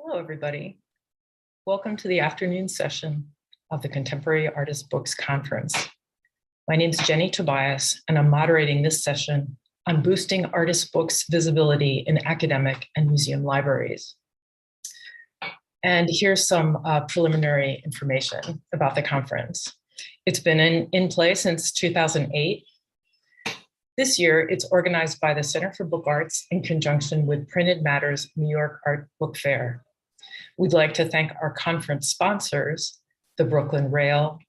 Hello, everybody. Welcome to the afternoon session of the Contemporary Artist Books Conference. My name is Jenny Tobias, and I'm moderating this session on boosting artist books visibility in academic and museum libraries. And here's some preliminary information about the conference. It's been in play since 2008. This year, it's organized by the Center for Book Arts in conjunction with Printed Matter's New York Art Book Fair. We'd like to thank our conference sponsors, the Brooklyn Rail,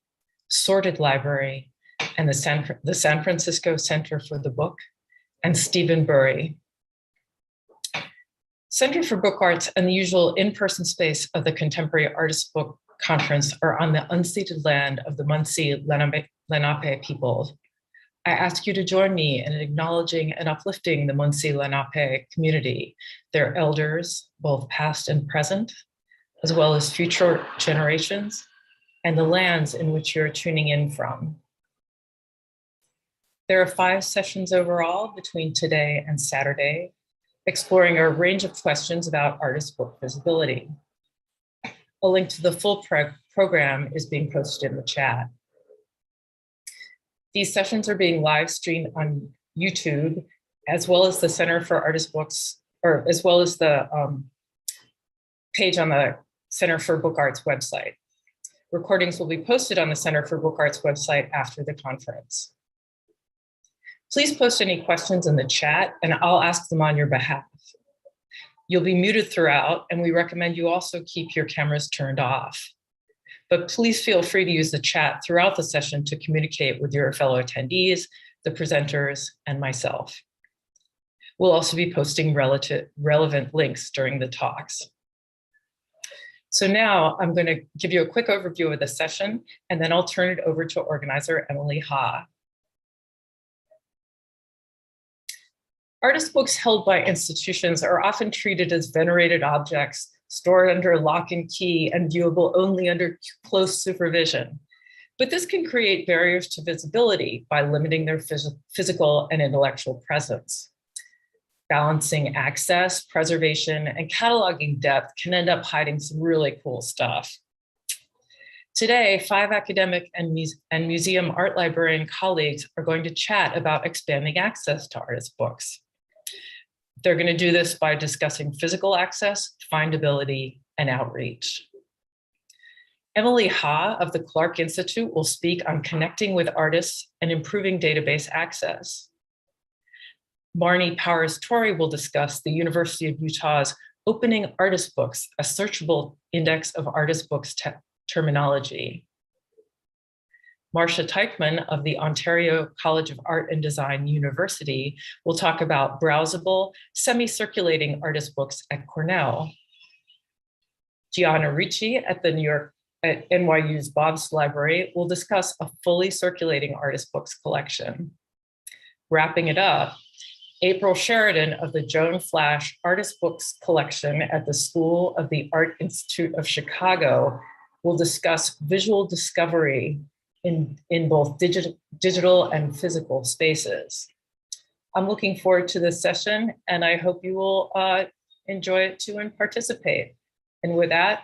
Sorted Library, and the San Francisco Center for the Book, and Stephen Burry. Center for Book Arts and the usual in-person space of the Contemporary Artist Book Conference are on the unceded land of the Munsee Lenape people. I ask you to join me in acknowledging and uplifting the Munsee Lenape community, their elders, both past and present, as well as future generations, and the lands in which you're tuning in from. There are 5 sessions overall between today and Saturday, exploring a range of questions about artist book visibility. A link to the full program is being posted in the chat. These sessions are being live streamed on YouTube, as well as the Center for Artist Books, or as well as the page on the Center for Book Arts website. Recordings will be posted on the Center for Book Arts website after the conference. Please post any questions in the chat and I'll ask them on your behalf. You'll be muted throughout, and we recommend you also keep your cameras turned off. But please feel free to use the chat throughout the session to communicate with your fellow attendees, the presenters, and myself. We'll also be posting relevant links during the talks. So now I'm going to give you a quick overview of the session, and then I'll turn it over to organizer Emily Ha. Artist books held by institutions are often treated as venerated objects, stored under lock and key and viewable only under close supervision. But this can create barriers to visibility by limiting their physical and intellectual presence. Balancing access, preservation, and cataloging depth can end up hiding some really cool stuff. Today, 5 academic and museum art librarian colleagues are going to chat about expanding access to artist books. They're going to do this by discussing physical access, findability, and outreach. Emily Ha of the Clark Institute will speak on connecting with artists and improving database access. Marnie Powers-Torrey will discuss the University of Utah's Opening Artist Books, a searchable index of artist books terminology. Marsha Taichman of the Ontario College of Art and Design University will talk about browsable, semi-circulating artist books at Cornell. Giana Ricci at NYU's Bob's Library will discuss a fully circulating artist books collection. Wrapping it up, April Sheridan of the Joan Flash Artist Books Collection at the School of the Art Institute of Chicago will discuss visual discovery in both digital and physical spaces. I'm looking forward to this session, and I hope you will enjoy it too and participate. And with that,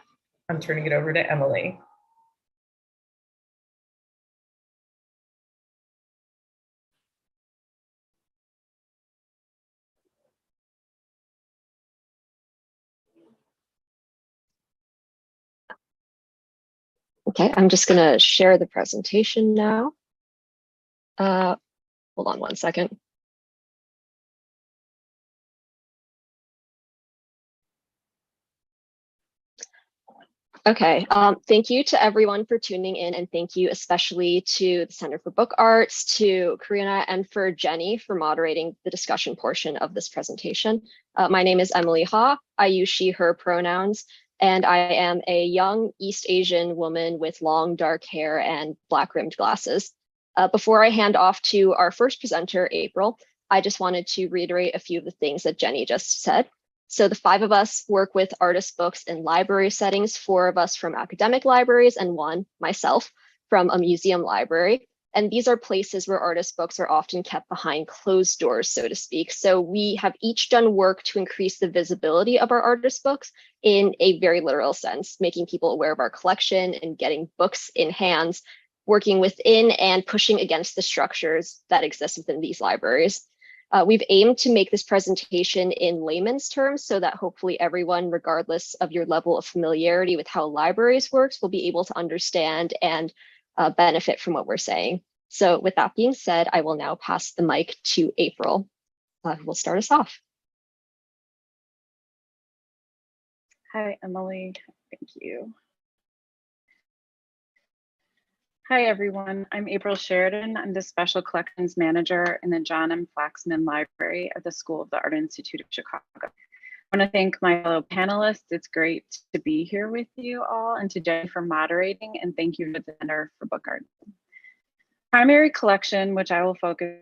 I'm turning it over to Emily. Okay, I'm just going to share the presentation now. Hold on one second. Okay, thank you to everyone for tuning in, and thank you especially to the Center for Book Arts, to Karina, and for Jenny for moderating the discussion portion of this presentation. My name is Emily Ha. I use she, her pronouns. And I am a young East Asian woman with long dark hair and black rimmed glasses. Before I hand off to our first presenter, April, I just wanted to reiterate a few of the things that Jenny just said. So the 5 of us work with artist books in library settings, 4 of us from academic libraries and 1, myself, from a museum library. And these are places where artist books are often kept behind closed doors, so to speak. So we have each done work to increase the visibility of our artist books in a very literal sense, making people aware of our collection and getting books in hands, working within and pushing against the structures that exist within these libraries. We've aimed to make this presentation in layman's terms so that hopefully everyone, regardless of your level of familiarity with how libraries works, will be able to understand and benefit from what we're saying. So with that being said, I will now pass the mic to April, who will start us off. Hi, Emily. Thank you. Hi, everyone. I'm April Sheridan. I'm the Special Collections Manager in the John M. Flaxman Library at the School of the Art Institute of Chicago. I want to thank my fellow panelists. It's great to be here with you all, and to Jenny for moderating, and thank you to the Center for Book Art. Primary collection, which I will focus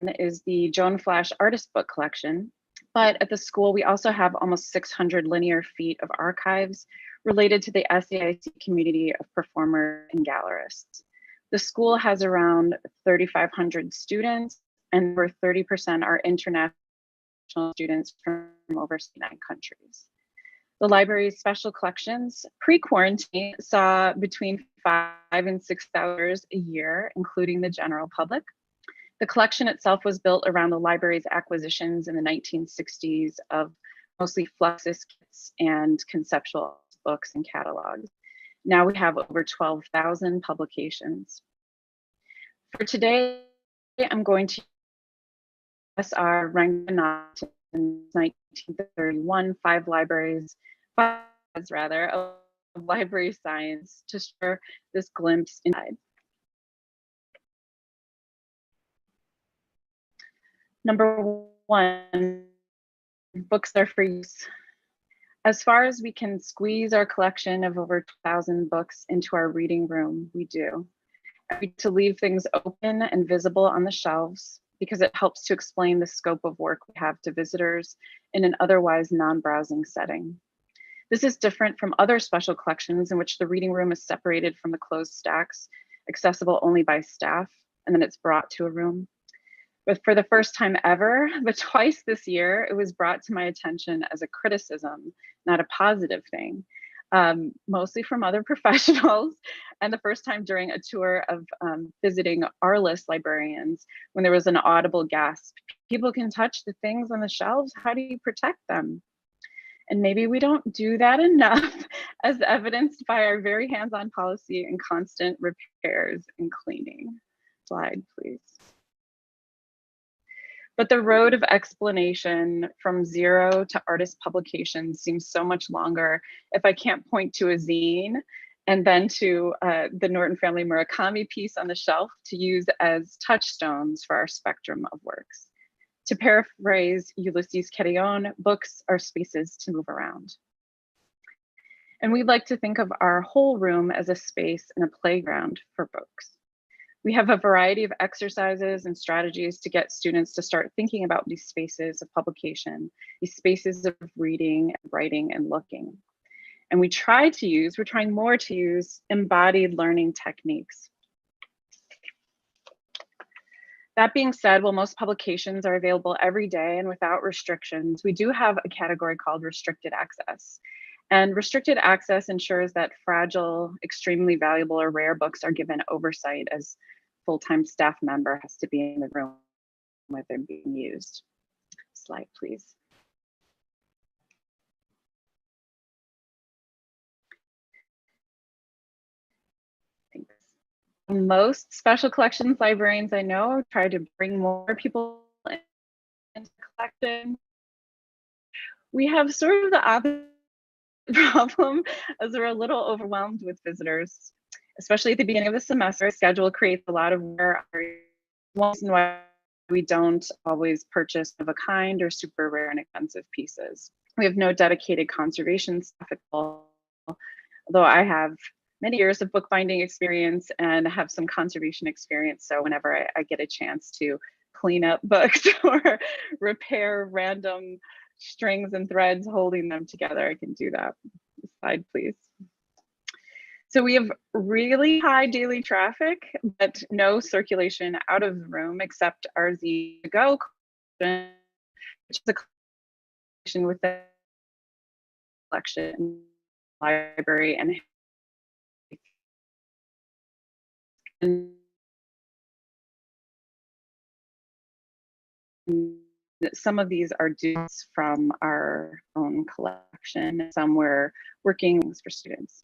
on, is the Joan Flash Artist Book Collection. But at the school, we also have almost 600 linear feet of archives related to the SAIC community of performers and gallerists. The school has around 3,500 students, and over 30% are international students from over 9 countries. The library's special collections pre-quarantine saw between 5,000 and 6,000 a year, including the general public. The collection itself was built around the library's acquisitions in the 1960s of mostly Fluxus kits and conceptual books and catalogs. Now we have over 12,000 publications. For today, I'm going to our Ranganathan in 1931, 5 libraries, 5 rather, of library science to share this glimpse inside. Number 1, books are for use. As far as we can squeeze our collection of over 2,000 books into our reading room, we do. And we need to leave things open and visible on the shelves because it helps to explain the scope of work we have to visitors in an otherwise non-browsing setting. This is different from other special collections in which the reading room is separated from the closed stacks, accessible only by staff, and then it's brought to a room. But for the first time ever, but twice this year, it was brought to my attention as a criticism, not a positive thing, mostly from other professionals. And the first time during a tour of visiting our-list librarians, when there was an audible gasp, people can touch the things on the shelves, how do you protect them? And maybe we don't do that enough, as evidenced by our very hands-on policy and constant repairs and cleaning. Slide, please. But the road of explanation from zero to artist publication seems so much longer if I can't point to a zine and then to the Norton Family Murakami piece on the shelf to use as touchstones for our spectrum of works. To paraphrase Ulysses Carrion, books are spaces to move around. And we'd like to think of our whole room as a space and a playground for books. We have a variety of exercises and strategies to get students to start thinking about these spaces of publication, these spaces of reading, writing, and looking. And we're trying more to use embodied learning techniques. That being said, while most publications are available every day and without restrictions, we do have a category called restricted access. And restricted access ensures that fragile, extremely valuable, or rare books are given oversight as full-time staff member has to be in the room where they're being used. Slide, please. Thanks. Most special collections librarians I know try to bring more people into collection. We have sort of the opposite problem, as we're a little overwhelmed with visitors, especially at the beginning of the semester. Schedule creates a lot of wear. One reason why we don't always purchase of a kind or super rare and expensive pieces. We have no dedicated conservation staff at all, although I have many years of bookbinding experience and have some conservation experience. So whenever I get a chance to clean up books or repair random strings and threads holding them together, I can do that. Slide, please. So we have really high daily traffic, but no circulation out of the room except our Z to Go collection, which is a collection with the collection library and some of these are dues from our own collection. Some were working for students.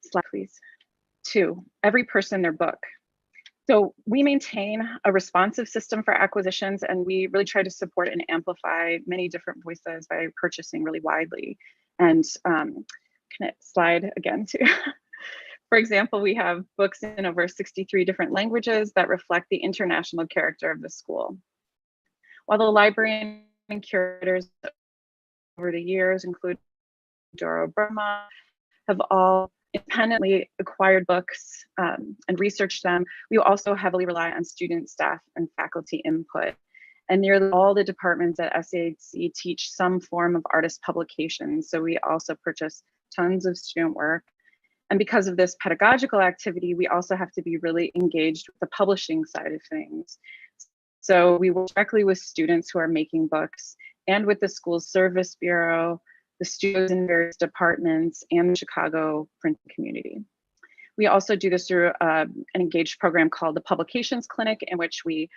Slide, please. 2, every person their book. So we maintain a responsive system for acquisitions, and we really try to support and amplify many different voices by purchasing really widely. And can it slide again too? For example, we have books in over 63 different languages that reflect the international character of the school. While the librarian and curators over the years, including Doro Burma, have all independently acquired books and researched them, we also heavily rely on student, staff, and faculty input. And nearly all the departments at SAHC teach some form of artist publications, so we also purchase tons of student work. And because of this pedagogical activity, we also have to be really engaged with the publishing side of things. So we work directly with students who are making books and with the school's service bureau, the studios in various departments, and the Chicago print community. We also do this through an engaged program called the Publications Clinic, in which we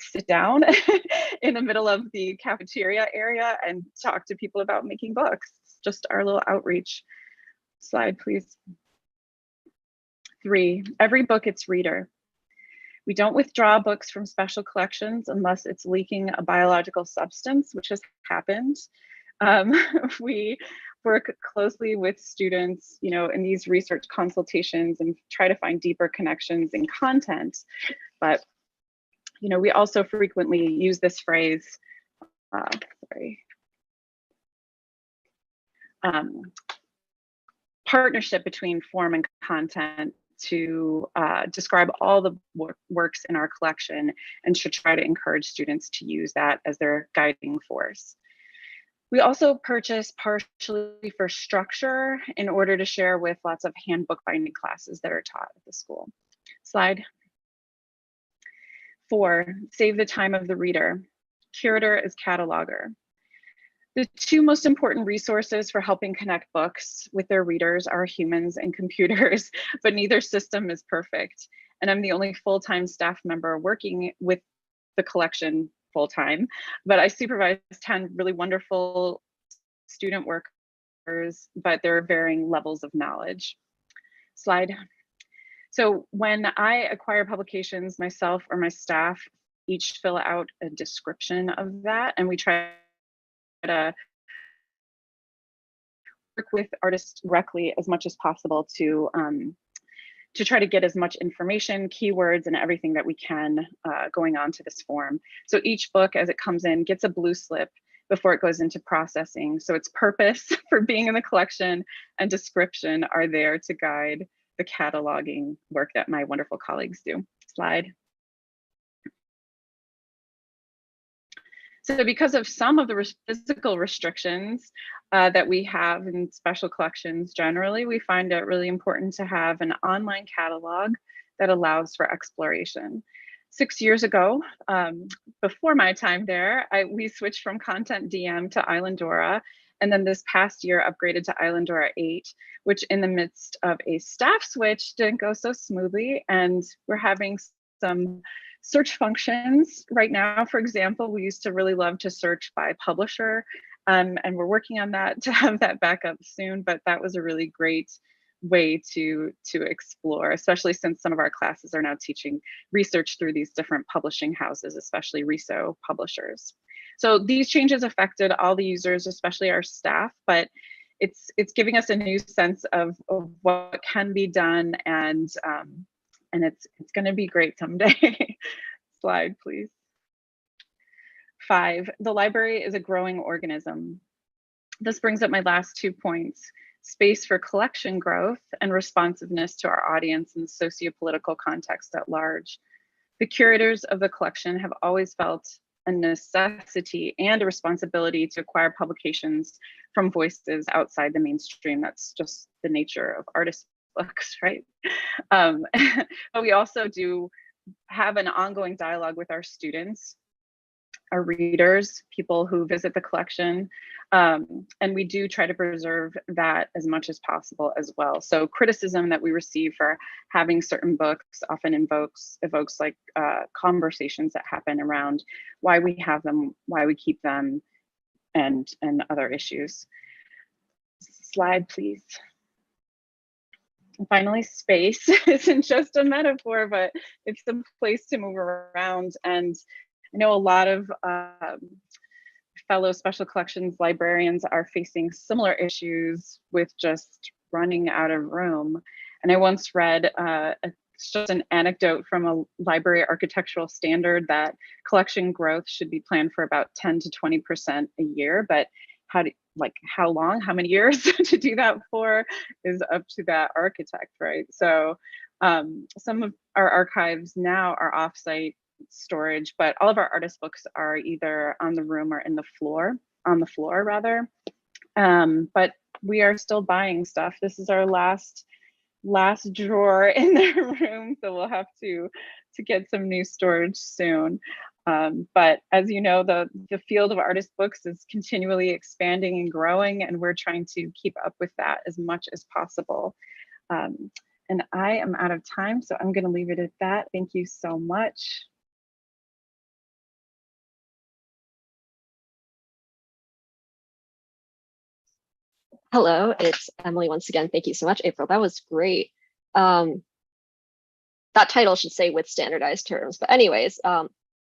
sit down in the middle of the cafeteria area and talk to people about making books. It's just our little outreach. Slide, please. 3, every book its reader. We don't withdraw books from special collections unless it's leaking a biological substance, which has happened. We work closely with students, in these research consultations and try to find deeper connections in content. But, we also frequently use this phrase, partnership between form and content to describe all the works in our collection and should try to encourage students to use that as their guiding force. We also purchase partially for structure in order to share with lots of handbook binding classes that are taught at the school. Slide. 4, save the time of the reader. Curator is cataloger. The 2 most important resources for helping connect books with their readers are humans and computers, but neither system is perfect. And I'm the only full-time staff member working with the collection full-time, but I supervise 10 really wonderful student workers, but there are varying levels of knowledge. Slide. So when I acquire publications, myself or my staff each fill out a description of that, and we try to work with artists directly as much as possible to try to get as much information, keywords, and everything that we can going on to this form. So each book as it comes in gets a blue slip before it goes into processing. So its purpose for being in the collection and description are there to guide the cataloging work that my wonderful colleagues do. Slide. So because of some of the physical restrictions that we have in special collections generally, we find it really important to have an online catalog that allows for exploration. 6 years ago, before my time there, we switched from Content DM to Islandora, and then this past year upgraded to Islandora 8, which in the midst of a staff switch didn't go so smoothly, and we're having some search functions right now. For example, we used to really love to search by publisher, and we're working on that to have that back up soon, but that was a really great way to explore, especially since some of our classes are now teaching research through these different publishing houses, especially RISO publishers. So these changes affected all the users, especially our staff, but it's giving us a new sense of what can be done, and it's going to be great someday. Slide, please. 5, the library is a growing organism. This brings up my last 2 points: space for collection growth and responsiveness to our audience and socio-political context at large. The curators of the collection have always felt a necessity and a responsibility to acquire publications from voices outside the mainstream. That's just the nature of artist books, right? But we also do have an ongoing dialogue with our students, our readers, people who visit the collection, and we do try to preserve that as much as possible as well. So criticism that we receive for having certain books often evokes like conversations that happen around why we have them, why we keep them, and other issues. Slide, please. And finally, space isn't just a metaphor, but it's a place to move around. And I know a lot of fellow special collections librarians are facing similar issues with just running out of room. And I once read it's just an anecdote from a library architectural standard that collection growth should be planned for about 10 to 20% a year, but how long, how many years to do that for is up to that architect, right? So some of our archives now are offsite storage, but all of our artist books are either on the room or on the floor rather. But we are still buying stuff. This is our last drawer in the room, so we'll have to get some new storage soon. But as you know, the field of artist books is continually expanding and growing, and we're trying to keep up with that as much as possible. And I am out of time, so I'm going to leave it at that. Thank you so much. Hello, it's Emily once again. Thank you so much, April. That was great. That title should say with standardized terms, but anyways,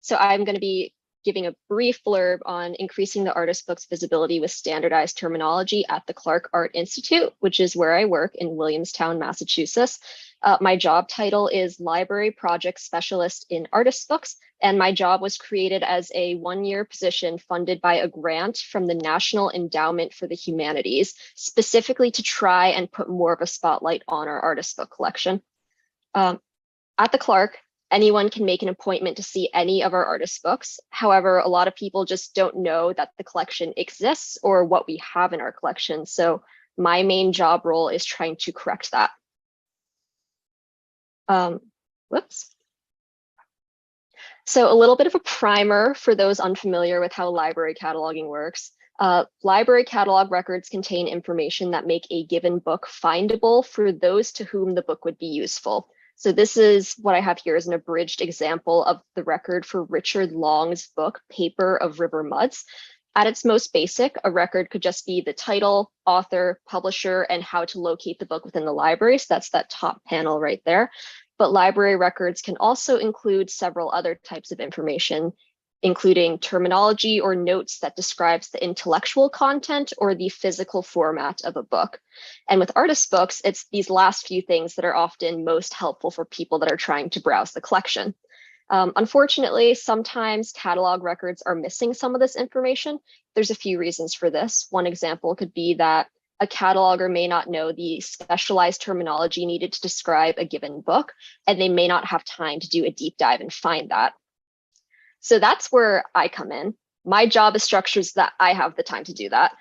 so I'm going to be giving a brief blurb on increasing the artist book's visibility with standardized terminology at the Clark Art Institute, which is where I work in Williamstown, Massachusetts. My job title is Library Project Specialist in Artist Books, and my job was created as a one-year position funded by a grant from the National Endowment for the Humanities, specifically to try and put more of a spotlight on our artist book collection. At the Clark, anyone can make an appointment to see any of our artist books. However, a lot of people just don't know that the collection exists or what we have in our collection. So my main job role is trying to correct that. Whoops. So a little bit of a primer for those unfamiliar with how library cataloging works. Library catalog records contain information that make a given book findable for those to whom the book would be useful. So this is what I have here as an abridged example of the record for Richard Long's book, Paper of River Muds. At its most basic, a record could just be the title, author, publisher, and how to locate the book within the library. So that's that top panel right there. But library records can also include several other types of information, including terminology or notes that describes the intellectual content or the physical format of a book. And with artist books, it's these last few things that are often most helpful for people that are trying to browse the collection. Unfortunately, sometimes catalog records are missing some of this information. There's a few reasons for this. One example could be that a cataloger may not know the specialized terminology needed to describe a given book, and they may not have time to do a deep dive and find that. So that's where I come in. My job is structured so that I have the time to do that.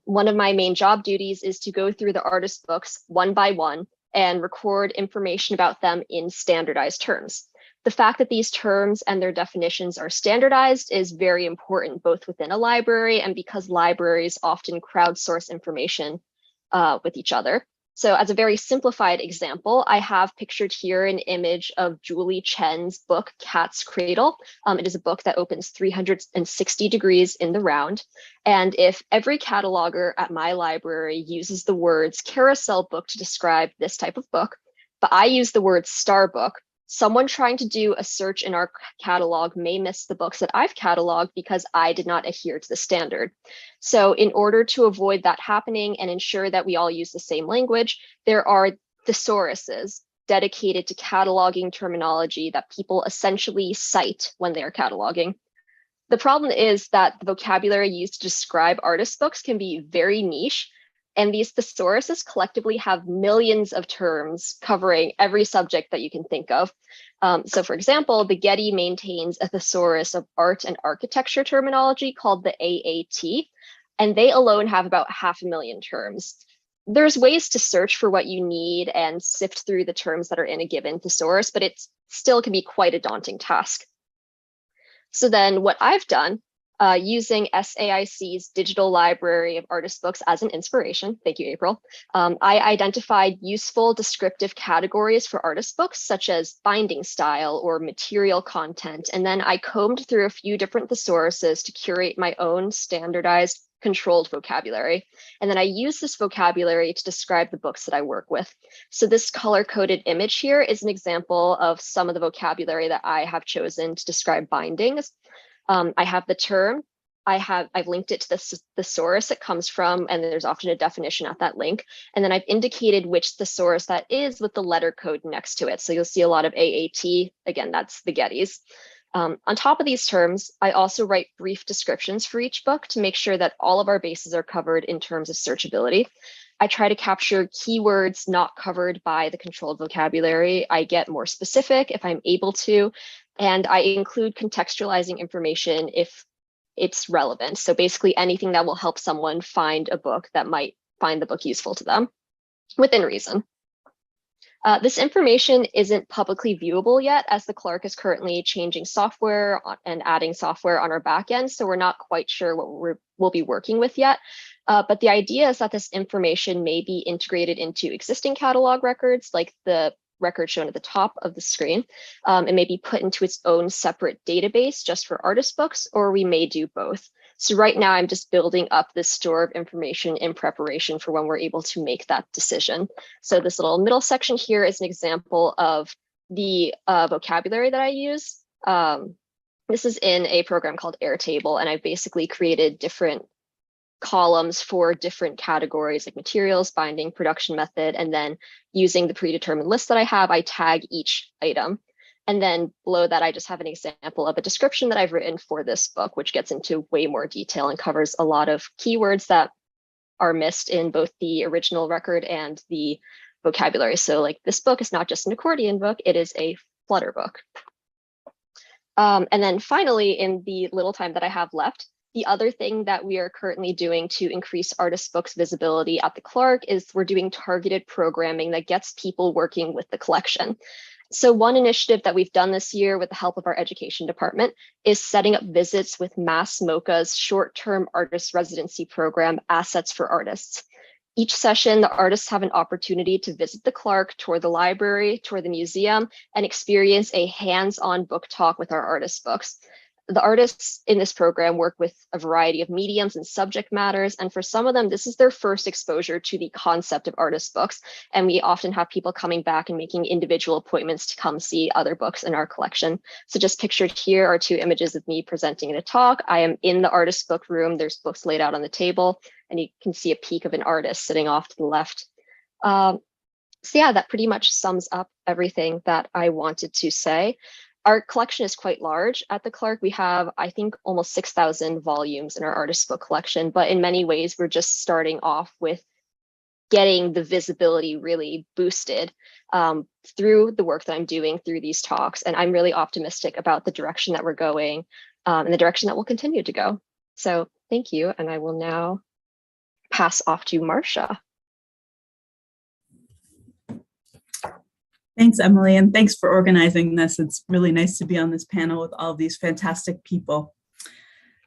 One of my main job duties is to go through the artist books one by one and record information about them in standardized terms. The fact that these terms and their definitions are standardized is very important, both within a library and because libraries often crowdsource information with each other. So as a very simplified example, I have pictured here an image of Julie Chen's book, Cat's Cradle. It is a book that opens 360 degrees in the round. And if every cataloger at my library uses the words carousel book to describe this type of book, but I use the word star book, someone trying to do a search in our catalog may miss the books that I've cataloged because I did not adhere to the standard. So in order to avoid that happening and ensure that we all use the same language, there are thesauruses dedicated to cataloging terminology that people essentially cite when they are cataloging. The problem is that the vocabulary used to describe artist books can be very niche, and these thesauruses collectively have millions of terms covering every subject that you can think of. So for example, the Getty maintains a thesaurus of art and architecture terminology called the AAT, and they alone have about 500,000 terms. there's ways to search for what you need and sift through the terms that are in a given thesaurus, but it still can be quite a daunting task. So then what I've done, using SAIC's digital library of artist books as an inspiration, thank you, April, I identified useful descriptive categories for artist books, such as binding style or material content. And then I combed through a few different thesauruses to curate my own standardized controlled vocabulary. And then I use this vocabulary to describe the books that I work with. So this color-coded image here is an example of some of the vocabulary that I have chosen to describe bindings. I have the term, I've linked it to the thesaurus it comes from, and there's often a definition at that link. And then I've indicated which thesaurus that is with the letter code next to it. So you'll see a lot of AAT, again, that's the Gettys. On top of these terms, I also write brief descriptions for each book to make sure that all of our bases are covered in terms of searchability. I try to capture keywords not covered by the controlled vocabulary. I get more specific if I'm able to, and I include contextualizing information if it's relevant. So basically anything that will help someone find a book that might find the book useful to them within reason. This information isn't publicly viewable yet, as the Clark is currently changing software and adding software on our back end. So we're not quite sure what we'll be working with yet. But the idea is that this information may be integrated into existing catalog records, like the record shown at the top of the screen, and may be put into its own separate database just for artist books, or we may do both. So right now I'm just building up this store of information in preparation for when we're able to make that decision. So this little middle section here is an example of the vocabulary that I use. This is in a program called Airtable, and I've basically created different columns for different categories like materials, binding, production method, and then using the predetermined list that I have, I tag each item. And then below that, I just have an example of a description that I've written for this book, which gets into way more detail and covers a lot of keywords that are missed in both the original record and the vocabulary. So like this book is not just an accordion book, it is a flutter book. And then finally, in the little time that I have left, the other thing that we are currently doing to increase artist books visibility at the Clark is we're doing targeted programming that gets people working with the collection. So one initiative that we've done this year with the help of our education department is setting up visits with Mass MoCA's short-term artist residency program, Assets for Artists. Each session, the artists have an opportunity to visit the Clark, tour the library, tour the museum, and experience a hands-on book talk with our artist books. The artists in this program work with a variety of mediums and subject matters, and for some of them, this is their first exposure to the concept of artist books, and we often have people coming back and making individual appointments to come see other books in our collection. So just pictured here are two images of me presenting in a talk. I am in the artist book room. There's books laid out on the table, and you can see a peek of an artist sitting off to the left. So yeah, that pretty much sums up everything that I wanted to say. Our collection is quite large at the Clark. We have, I think, almost 6,000 volumes in our artist book collection, but in many ways, we're just starting off with getting the visibility really boosted through the work that I'm doing through these talks. And I'm really optimistic about the direction that we're going and the direction that we'll continue to go. So thank you. And I will now pass off to Marsha. Thanks, Emily, and thanks for organizing this. It's really nice to be on this panel with all of these fantastic people.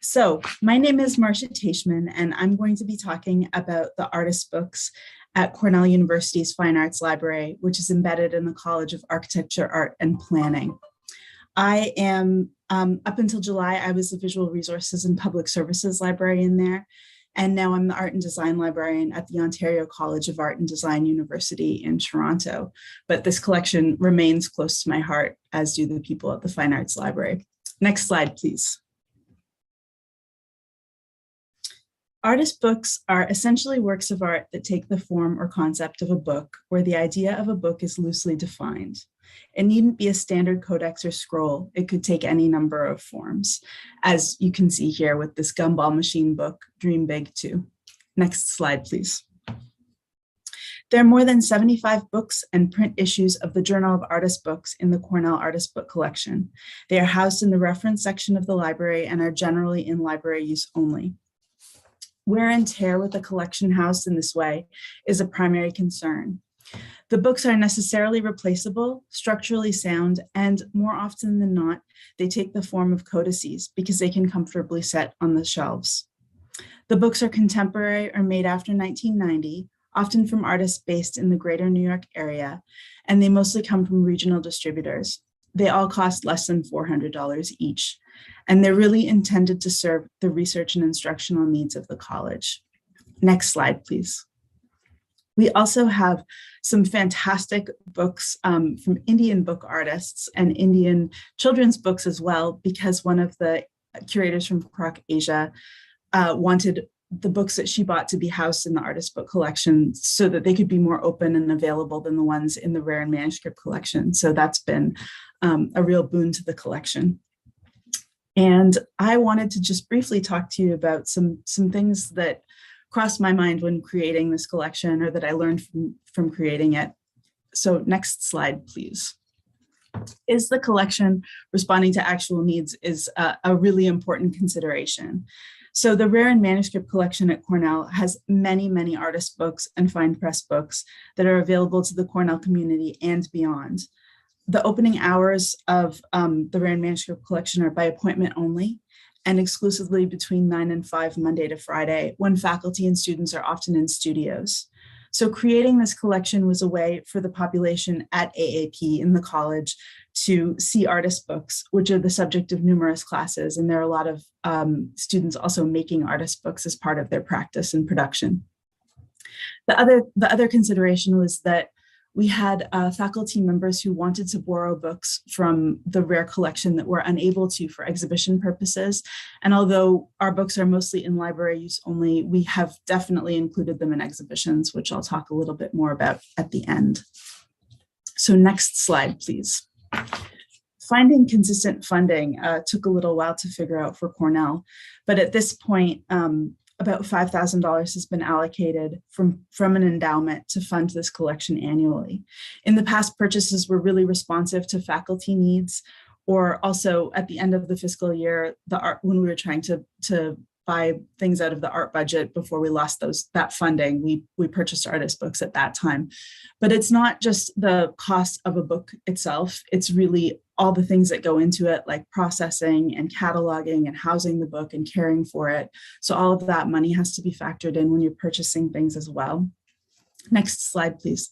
So my name is Marsha Taichman, and I'm going to be talking about the artist books at Cornell University's Fine Arts Library, which is embedded in the College of Architecture, Art, and Planning. I am, up until July, I was the Visual Resources and Public Services librarian there. And now I'm the Art and Design Librarian at the Ontario College of Art and Design University in Toronto. But this collection remains close to my heart, as do the people at the Fine Arts Library. Next slide, please. Artist books are essentially works of art that take the form or concept of a book, where the idea of a book is loosely defined. It needn't be a standard codex or scroll. It could take any number of forms, as you can see here with this Gumball Machine book, Dream Big 2. Next slide, please. There are more than 75 books and print issues of the Journal of Artist Books in the Cornell Artist Book Collection. They are housed in the reference section of the library and are generally in library use only. Wear and tear with a collection housed in this way is a primary concern. The books are necessarily replaceable, structurally sound, and more often than not, they take the form of codices because they can comfortably sit on the shelves. The books are contemporary or made after 1990, often from artists based in the greater New York area, and they mostly come from regional distributors. They all cost less than $400 each, and they're really intended to serve the research and instructional needs of the college. Next slide, please. We also have some fantastic books from Indian book artists and Indian children's books as well, because one of the curators from Kroc Asia wanted the books that she bought to be housed in the artist book collection so that they could be more open and available than the ones in the rare and manuscript collection. So that's been a real boon to the collection. And I wanted to just briefly talk to you about some things that crossed my mind when creating this collection, or that I learned from creating it. So next slide, please. Is the collection responding to actual needs is a really important consideration. So the rare and manuscript collection at Cornell has many, many artist books and fine press books that are available to the Cornell community and beyond. The opening hours of the rare and manuscript collection are by appointment only, and exclusively between 9 and 5 Monday to Friday, when faculty and students are often in studios. So creating this collection was a way for the population at AAP in the college to see artist books, which are the subject of numerous classes. And there are a lot of students also making artist books as part of their practice and production. The other consideration was that we had faculty members who wanted to borrow books from the rare collection that were unable to for exhibition purposes. And although our books are mostly in library use only, we have definitely included them in exhibitions, which I'll talk a little bit more about at the end. So next slide, please. Finding consistent funding took a little while to figure out for Cornell, but at this point, about $5,000 has been allocated from an endowment to fund this collection annually. In the past, purchases were really responsive to faculty needs, or also at the end of the fiscal year, when we were trying to buy things out of the art budget before we lost that funding, we purchased artist books at that time. But it's not just the cost of a book itself, it's really all the things that go into it, like processing and cataloging and housing the book and caring for it. So all of that money has to be factored in when you're purchasing things as well. Next slide, please.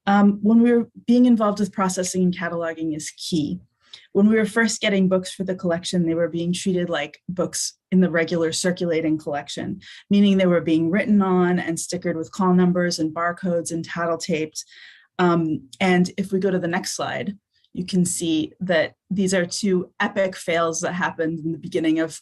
When we were being involved with processing and cataloging is key. When we were first getting books for the collection, they were being treated like books in the regular circulating collection, meaning they were being written on and stickered with call numbers and barcodes and tattle taped. And if we go to the next slide, you can see that these are two epic fails that happened in the beginning of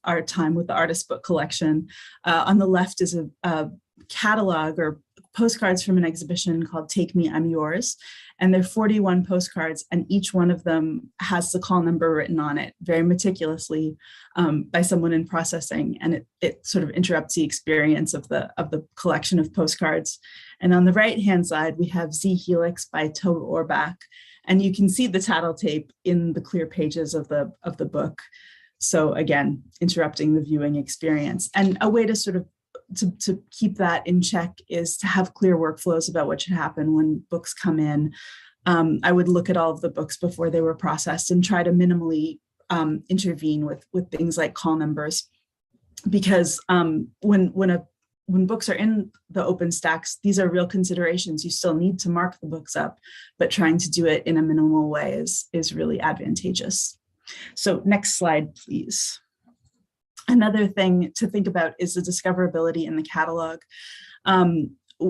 our time with the artist book collection. On the left is a catalog or postcards from an exhibition called Take Me, I'm Yours. And there are 41 postcards, and each one of them has the call number written on it very meticulously by someone in processing. And it sort of interrupts the experience of the collection of postcards. And on the right-hand side, we have Z Helix by Tobe Orbach. And you can see the tattle tape in the clear pages of the book. So again, interrupting the viewing experience. And a way to sort of to keep that in check is to have clear workflows about what should happen when books come in. I would look at all of the books before they were processed and try to minimally intervene with things like call numbers, because when books are in the open stacks, these are real considerations. You still need to mark the books up, but trying to do it in a minimal way is really advantageous. So next slide, please. Another thing to think about is the discoverability in the catalog.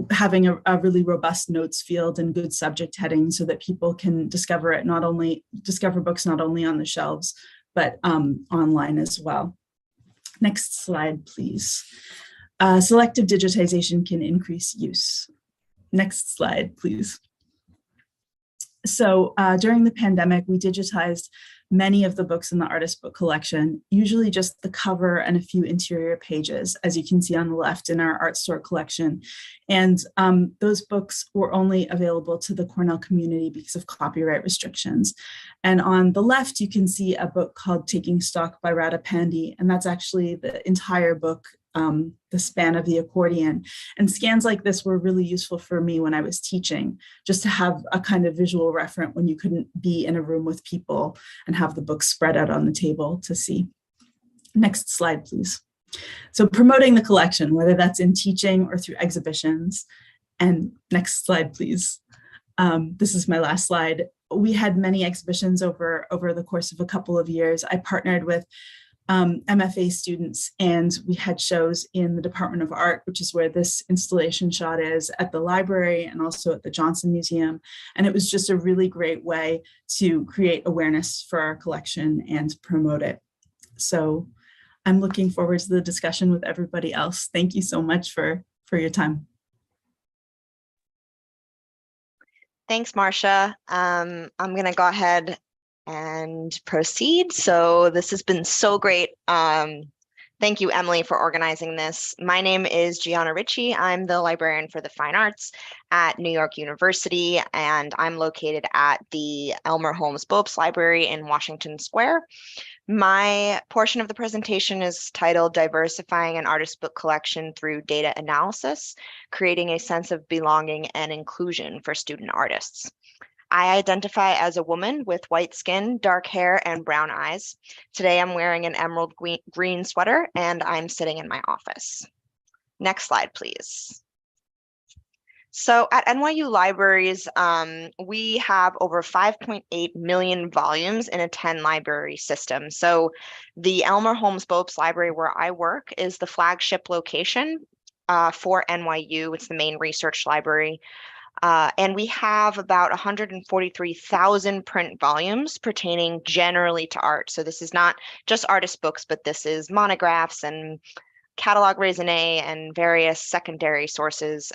Having a really robust notes field and good subject heading so that people can discover books not only on the shelves, but online as well. Next slide, please. Selective digitization can increase use. Next slide, please. So during the pandemic, we digitized many of the books in the artist book collection, usually just the cover and a few interior pages, as you can see on the left in our art store collection. And those books were only available to the Cornell community because of copyright restrictions. And on the left, you can see a book called Taking Stock by Radha Pandey, and that's actually the entire book, the span of the accordion. And scans like this were really useful for me when I was teaching, just to have a kind of visual reference when you couldn't be in a room with people and have the books spread out on the table to see. Next slide, please. So promoting the collection, whether that's in teaching or through exhibitions. And next slide, please. This is my last slide. We had many exhibitions over the course of a couple of years. I partnered with MFA students, and we had shows in the Department of Art, which is where this installation shot is, at the library and also at the Johnson Museum. And it was just a really great way to create awareness for our collection and promote it. So I'm looking forward to the discussion with everybody else. Thank you so much for your time. Thanks, Marsha. I'm going to go ahead and proceed. So this has been so great. Thank you, Emily, for organizing this. My name is Giana Ricci. I'm the librarian for the fine arts at New York University, and I'm located at the Elmer Holmes Bopes Library in Washington Square. My portion of the presentation is titled Diversifying an Artist Book Collection Through Data Analysis, Creating a Sense of Belonging and Inclusion for Student Artists. I identify as a woman with white skin, dark hair, and brown eyes. Today I'm wearing an emerald green sweater, and I'm sitting in my office. Next slide, please. So at NYU Libraries, we have over 5.8 million volumes in a 10-library system. So the Elmer Holmes Bopes Library, where I work, is the flagship location for NYU. It's the main research library. And we have about 143,000 print volumes pertaining generally to art. So this is not just artist books, but this is monographs and catalog raisonné and various secondary sources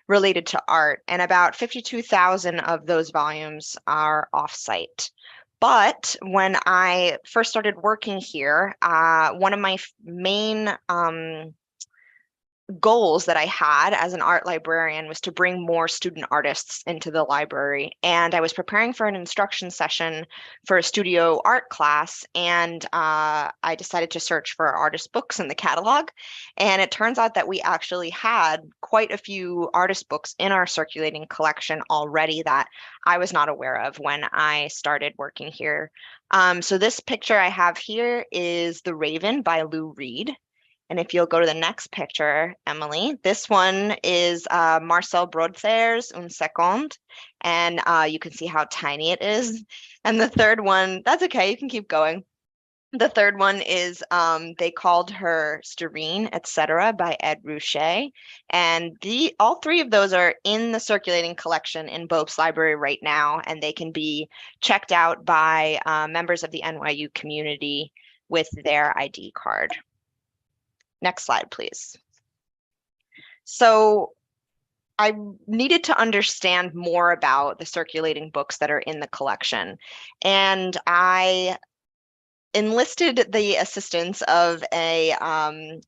related to art. And about 52,000 of those volumes are offsite. But when I first started working here, one of my main goals that I had as an art librarian was to bring more student artists into the library. And I was preparing for an instruction session for a studio art class, and I decided to search for artist books in the catalog. And it turns out that we actually had quite a few artist books in our circulating collection already that I was not aware of when I started working here. So this picture I have here is The Raven by Lou Reed. And if you'll go to the next picture, Emily, this one is Marcel Brodthaer's Un Second, and you can see how tiny it is. And the third one, that's okay, you can keep going. The third one is They Called Her Sterine, etc. by Ed Ruscha. And all three of those are in the circulating collection in Bopes Library right now, and they can be checked out by members of the NYU community with their ID card. Next slide, please. So I needed to understand more about the circulating books that are in the collection. And I enlisted the assistance of a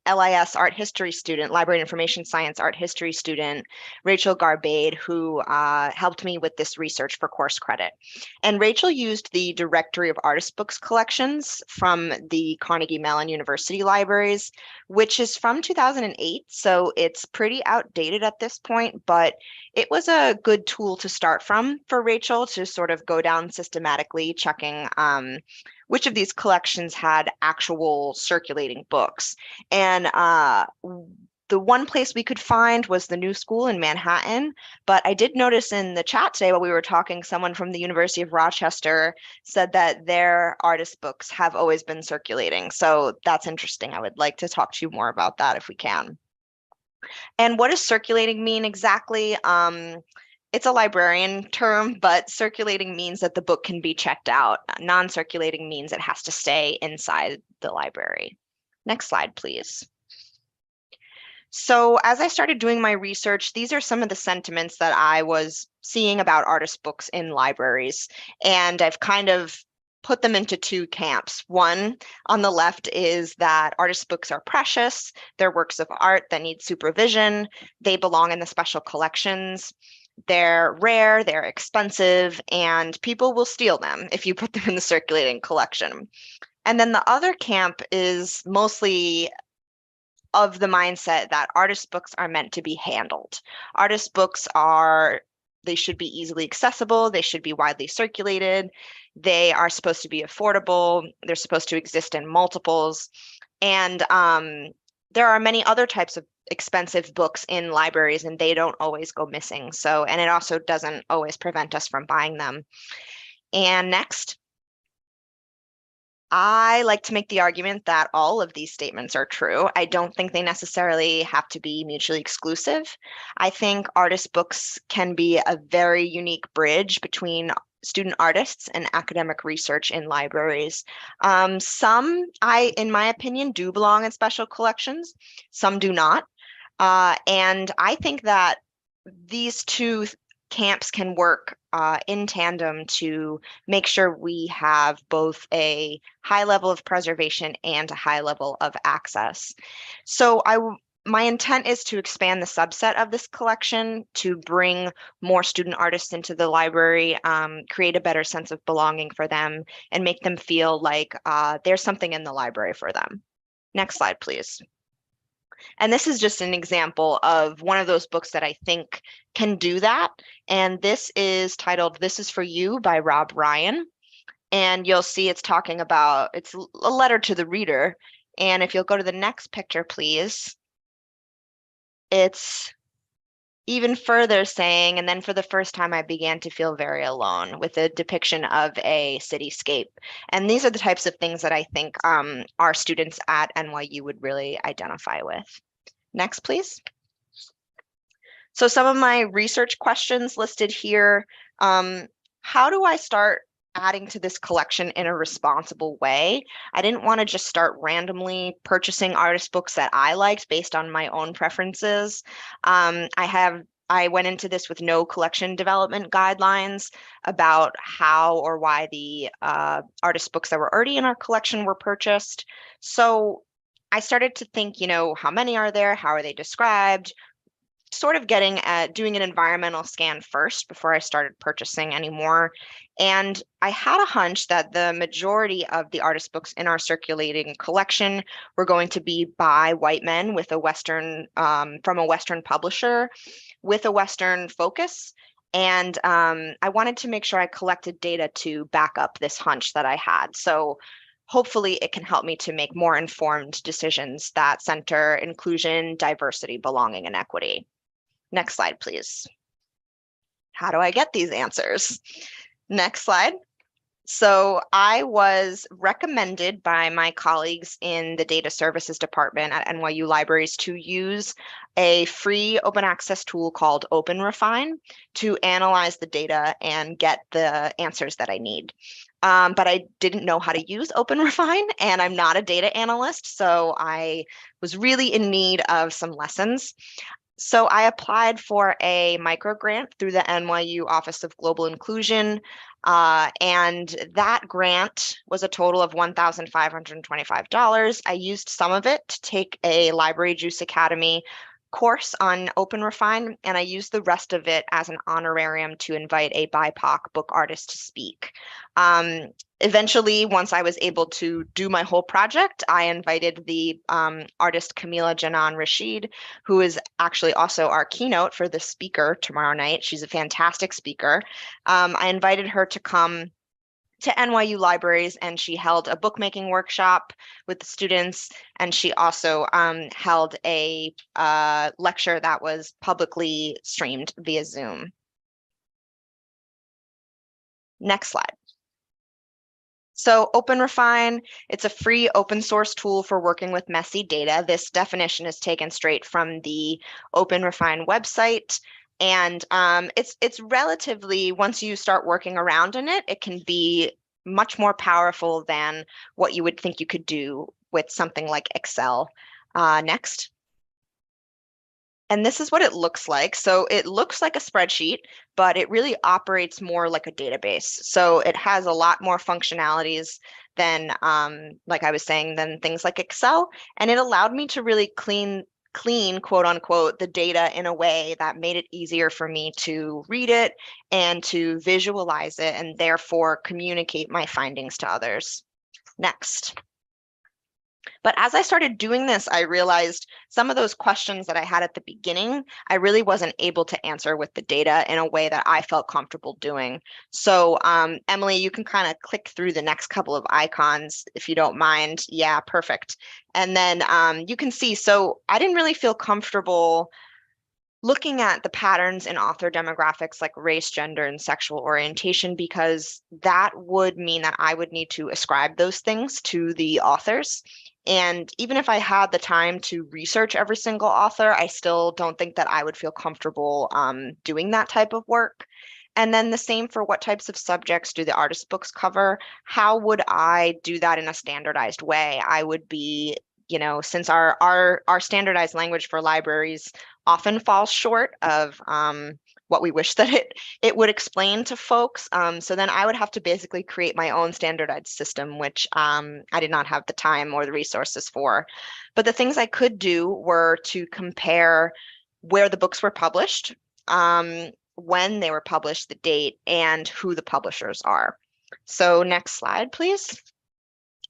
LIS art history student, Library Information Science art history student, Rachel Garbade, who helped me with this research for course credit. And Rachel used the Directory of Artist Books collections from the Carnegie Mellon University Libraries, which is from 2008. So it's pretty outdated at this point, but it was a good tool to start from for Rachel to sort of go down systematically, checking which of these collections had actual circulating books. And the one place we could find was the New School in Manhattan, but I did notice in the chat today while we were talking, someone from the University of Rochester said that their artist books have always been circulating. So that's interesting. I would like to talk to you more about that if we can. And what does circulating mean exactly? It's a librarian term, but circulating means that the book can be checked out. Non-circulating means it has to stay inside the library. Next slide, please. So as I started doing my research, these are some of the sentiments that I was seeing about artist books in libraries. And I've kind of put them into two camps. One on the left is that artist books are precious. They're works of art that need supervision. They belong in the special collections. They're rare, they're expensive, and people will steal them if you put them in the circulating collection. And then the other camp is mostly of the mindset that artist books are meant to be handled. Artist books they should be easily accessible, they should be widely circulated, they are supposed to be affordable, they're supposed to exist in multiples, and there are many other types of expensive books in libraries and they don't always go missing. So, and it also doesn't always prevent us from buying them. And next, I like to make the argument that all of these statements are true. I don't think they necessarily have to be mutually exclusive. I think artist books can be a very unique bridge between student artists and academic research in libraries. Some, in my opinion, do belong in special collections. Some do not. And I think that these two camps can work in tandem to make sure we have both a high level of preservation and a high level of access. So my intent is to expand the subset of this collection to bring more student artists into the library, create a better sense of belonging for them, and make them feel like there's something in the library for them. Next slide, please. And this is just an example of one of those books that I think can do that. And this is titled This Is For You by Rob Ryan. And you'll see it's talking about, it's a letter to the reader. And if you'll go to the next picture, please, it's even further saying, and then for the first time, I began to feel very alone, with a depiction of a cityscape. And these are the types of things that I think our students at NYU would really identify with. Next, please. So some of my research questions listed here. How do I start adding to this collection in a responsible way? I didn't want to just start randomly purchasing artist books that I liked based on my own preferences. I went into this with no collection development guidelines about how or why the artist books that were already in our collection were purchased. So I started to think, how many are there? How are they described? Sort of doing an environmental scan first before I started purchasing any more. And I had a hunch that the majority of the artist books in our circulating collection were going to be by white men with a Western, from a Western publisher with a Western focus. And I wanted to make sure I collected data to back up this hunch that I had. So hopefully it can help me to make more informed decisions that center inclusion, diversity, belonging, and equity. Next slide, please. How do I get these answers? Next slide. So I was recommended by my colleagues in the data services department at NYU Libraries to use a free open access tool called OpenRefine to analyze the data and get the answers that I need. But I didn't know how to use OpenRefine, and I'm not a data analyst, so I was really in need of some lessons. So I applied for a micro grant through the NYU Office of Global Inclusion, and that grant was a total of $1,525. I used some of it to take a Library Juice Academy course on OpenRefine, and I used the rest of it as an honorarium to invite a BIPOC book artist to speak. Eventually, once I was able to do my whole project, I invited the artist Camila Janan Rashid, who is actually also our keynote for the speaker tomorrow night. She's a fantastic speaker. I invited her to come to NYU Libraries, and she held a bookmaking workshop with the students, and she also held a lecture that was publicly streamed via Zoom. Next slide. So OpenRefine, it's a free open source tool for working with messy data. This definition is taken straight from the OpenRefine website. And it's relatively, once you start working around in it, it can be much more powerful than what you would think you could do with something like Excel. Next. And this is what it looks like. So it looks like a spreadsheet, but it really operates more like a database. So it has a lot more functionalities than, like I was saying, than things like Excel. And it allowed me to really clean, quote unquote, the data in a way that made it easier for me to read it and to visualize it and therefore communicate my findings to others. Next. But as I started doing this, I realized some of those questions that I had at the beginning, I really wasn't able to answer with the data in a way that I felt comfortable doing. So Emily, you can kind of click through the next couple of icons if you don't mind. Yeah, perfect. And then you can see, so I didn't really feel comfortable looking at the patterns in author demographics like race, gender, and sexual orientation, because that would mean that I would need to ascribe those things to the authors. And even if I had the time to research every single author, I still don't think that I would feel comfortable doing that type of work. And then the same for what types of subjects do the artist books cover? How would I do that in a standardized way? I would be, since our standardized language for libraries often falls short of what we wish that it would explain to folks. So then I would have to basically create my own standardized system, which I did not have the time or the resources for. But the things I could do were to compare where the books were published, when they were published, the date, and who the publishers are. So next slide, please.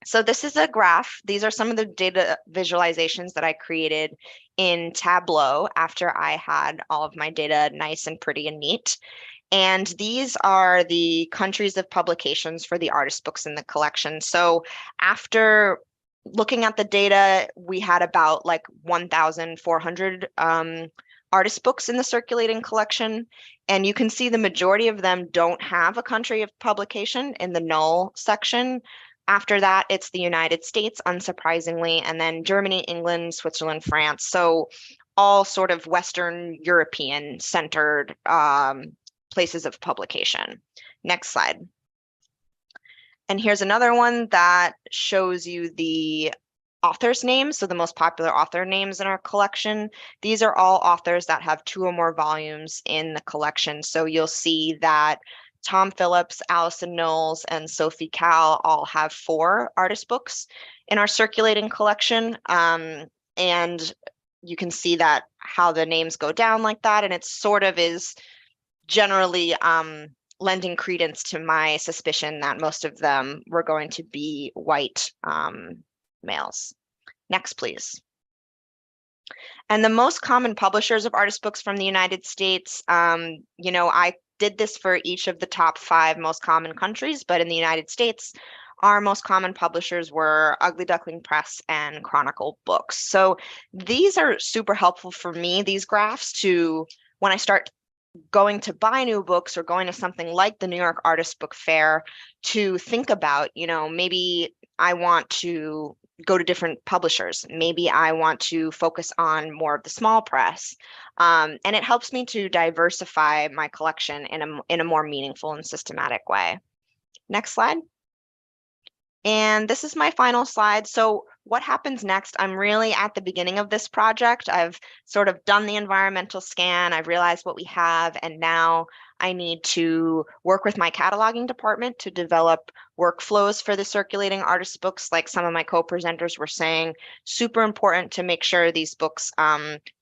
So this is a graph. These are some of the data visualizations that I created in Tableau after I had all of my data nice and pretty and neat. And these are the countries of publications for the artist books in the collection. So after looking at the data, we had about like 1,400 artist books in the circulating collection. And you can see the majority of them don't have a country of publication in the null section. After that, it's the United States, unsurprisingly, and then Germany, England, Switzerland, France. So all sort of Western European centered places of publication. Next slide. And here's another one that shows you the author's names, so the most popular author names in our collection. These are all authors that have 2 or more volumes in the collection. So you'll see that Tom Phillips, Allison Knowles, and Sophie Cal all have 4 artist books in our circulating collection. And you can see that how the names go down like that. And it sort of is generally lending credence to my suspicion that most of them were going to be white males. Next, please. And the most common publishers of artist books from the United States, I did this for each of the top 5 most common countries, but in the United States, our most common publishers were Ugly Duckling Press and Chronicle Books. So these are super helpful for me, these graphs, to when I start going to buy new books or going to something like the New York Artist Book Fair to think about, maybe I want to go to different publishers. Maybe I want to focus on more of the small press. And it helps me to diversify my collection in a more meaningful and systematic way. Next slide. And this is my final slide. So what happens next? I'm really at the beginning of this project. I've sort of done the environmental scan. I've realized what we have, and now I need to work with my cataloging department to develop workflows for the circulating artist books, like some of my co-presenters were saying. Super important to make sure these books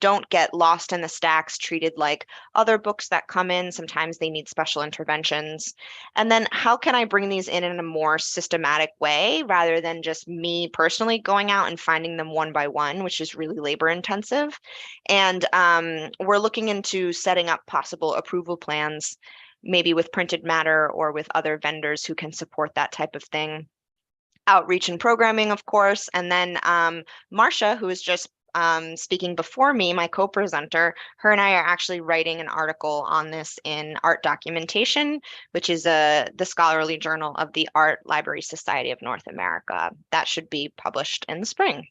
don't get lost in the stacks, treated like other books that come in. Sometimes they need special interventions. And then how can I bring these in a more systematic way rather than just me personally going out and finding them one by one, which is really labor intensive. And we're looking into setting up possible approval plans, maybe with printed matter or with other vendors who can support that type of thing. Outreach and programming, of course. And then Marsha, who is just speaking before me, my co-presenter, her and I are actually writing an article on this in Art Documentation, which is the scholarly journal of the Art Library Society of North America. That should be published in the spring.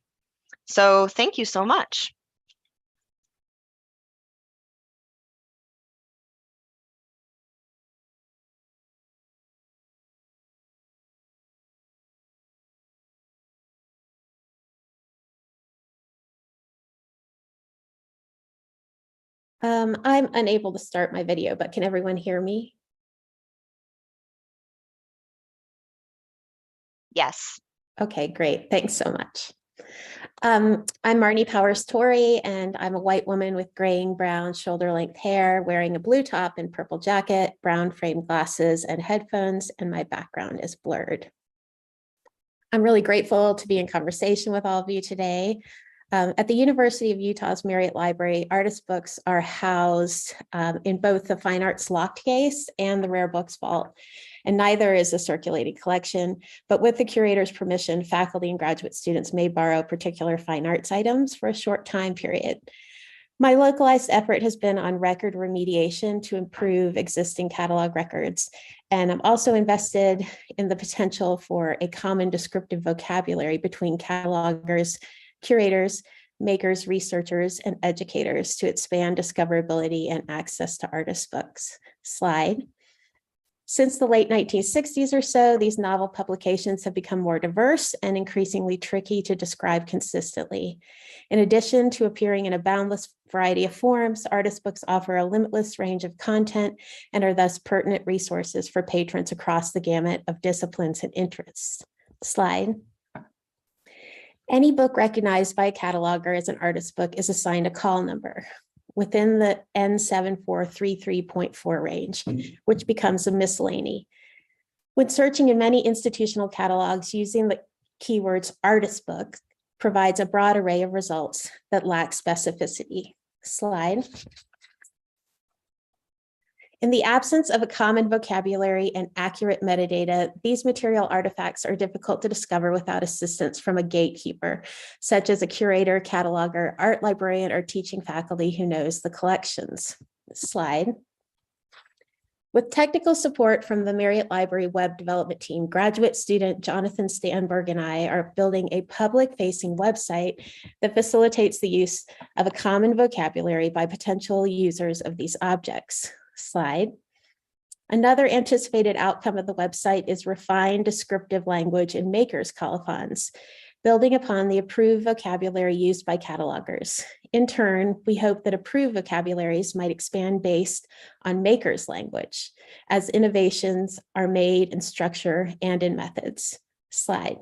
So thank you so much. I'm unable to start my video, but can everyone hear me? Yes. Okay, great. Thanks so much. I'm Marnie Powers-Torrey, and I'm a white woman with graying brown shoulder-length hair, wearing a blue top and purple jacket, brown framed glasses and headphones, and my background is blurred. I'm really grateful to be in conversation with all of you today. At the University of Utah's Marriott Library, artist books are housed in both the Fine Arts Locked Case and the Rare Books Vault, and neither is a circulating collection, but with the curator's permission, faculty and graduate students may borrow particular fine arts items for a short time period. My localized effort has been on record remediation to improve existing catalog records, and I'm also invested in the potential for a common descriptive vocabulary between catalogers, curators, makers, researchers, and educators to expand discoverability and access to artist books. Slide. Since the late 1960s or so, these novel publications have become more diverse and increasingly tricky to describe consistently. In addition to appearing in a boundless variety of forms, artist books offer a limitless range of content and are thus pertinent resources for patrons across the gamut of disciplines and interests. Slide. Any book recognized by a cataloger as an artist book is assigned a call number within the N7433.4 range, which becomes a miscellany. When searching in many institutional catalogs, using the keywords artist book provides a broad array of results that lack specificity. Slide. In the absence of a common vocabulary and accurate metadata, these material artifacts are difficult to discover without assistance from a gatekeeper, such as a curator, cataloger, art librarian, or teaching faculty who knows the collections. Slide. With technical support from the Marriott Library web development team, graduate student Jonathan Stanberg and I are building a public-facing website that facilitates the use of a common vocabulary by potential users of these objects. Slide. Another anticipated outcome of the website is refined descriptive language in makers colophons, building upon the approved vocabulary used by catalogers. In turn, we hope that approved vocabularies might expand based on makers language as innovations are made in structure and in methods. Slide.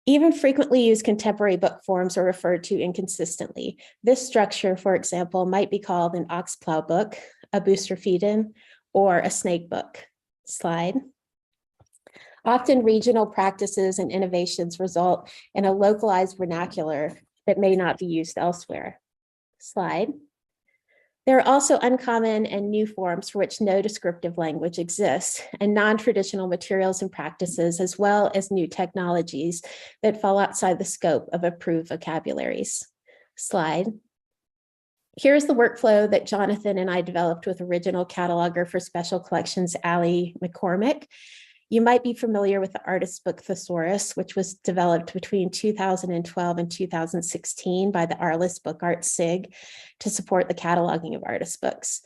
Even frequently used contemporary book forms are referred to inconsistently. This structure, for example, might be called an oxplow book, a boostropheden, or a snake book. Slide. Often regional practices and innovations result in a localized vernacular that may not be used elsewhere. Slide. There are also uncommon and new forms for which no descriptive language exists, and non-traditional materials and practices, as well as new technologies that fall outside the scope of approved vocabularies. Slide. Here's the workflow that Jonathan and I developed with original cataloger for special collections, Ali McCormick. You might be familiar with the artist book Thesaurus, which was developed between 2012 and 2016 by the Arliss Book Art SIG to support the cataloging of artist books.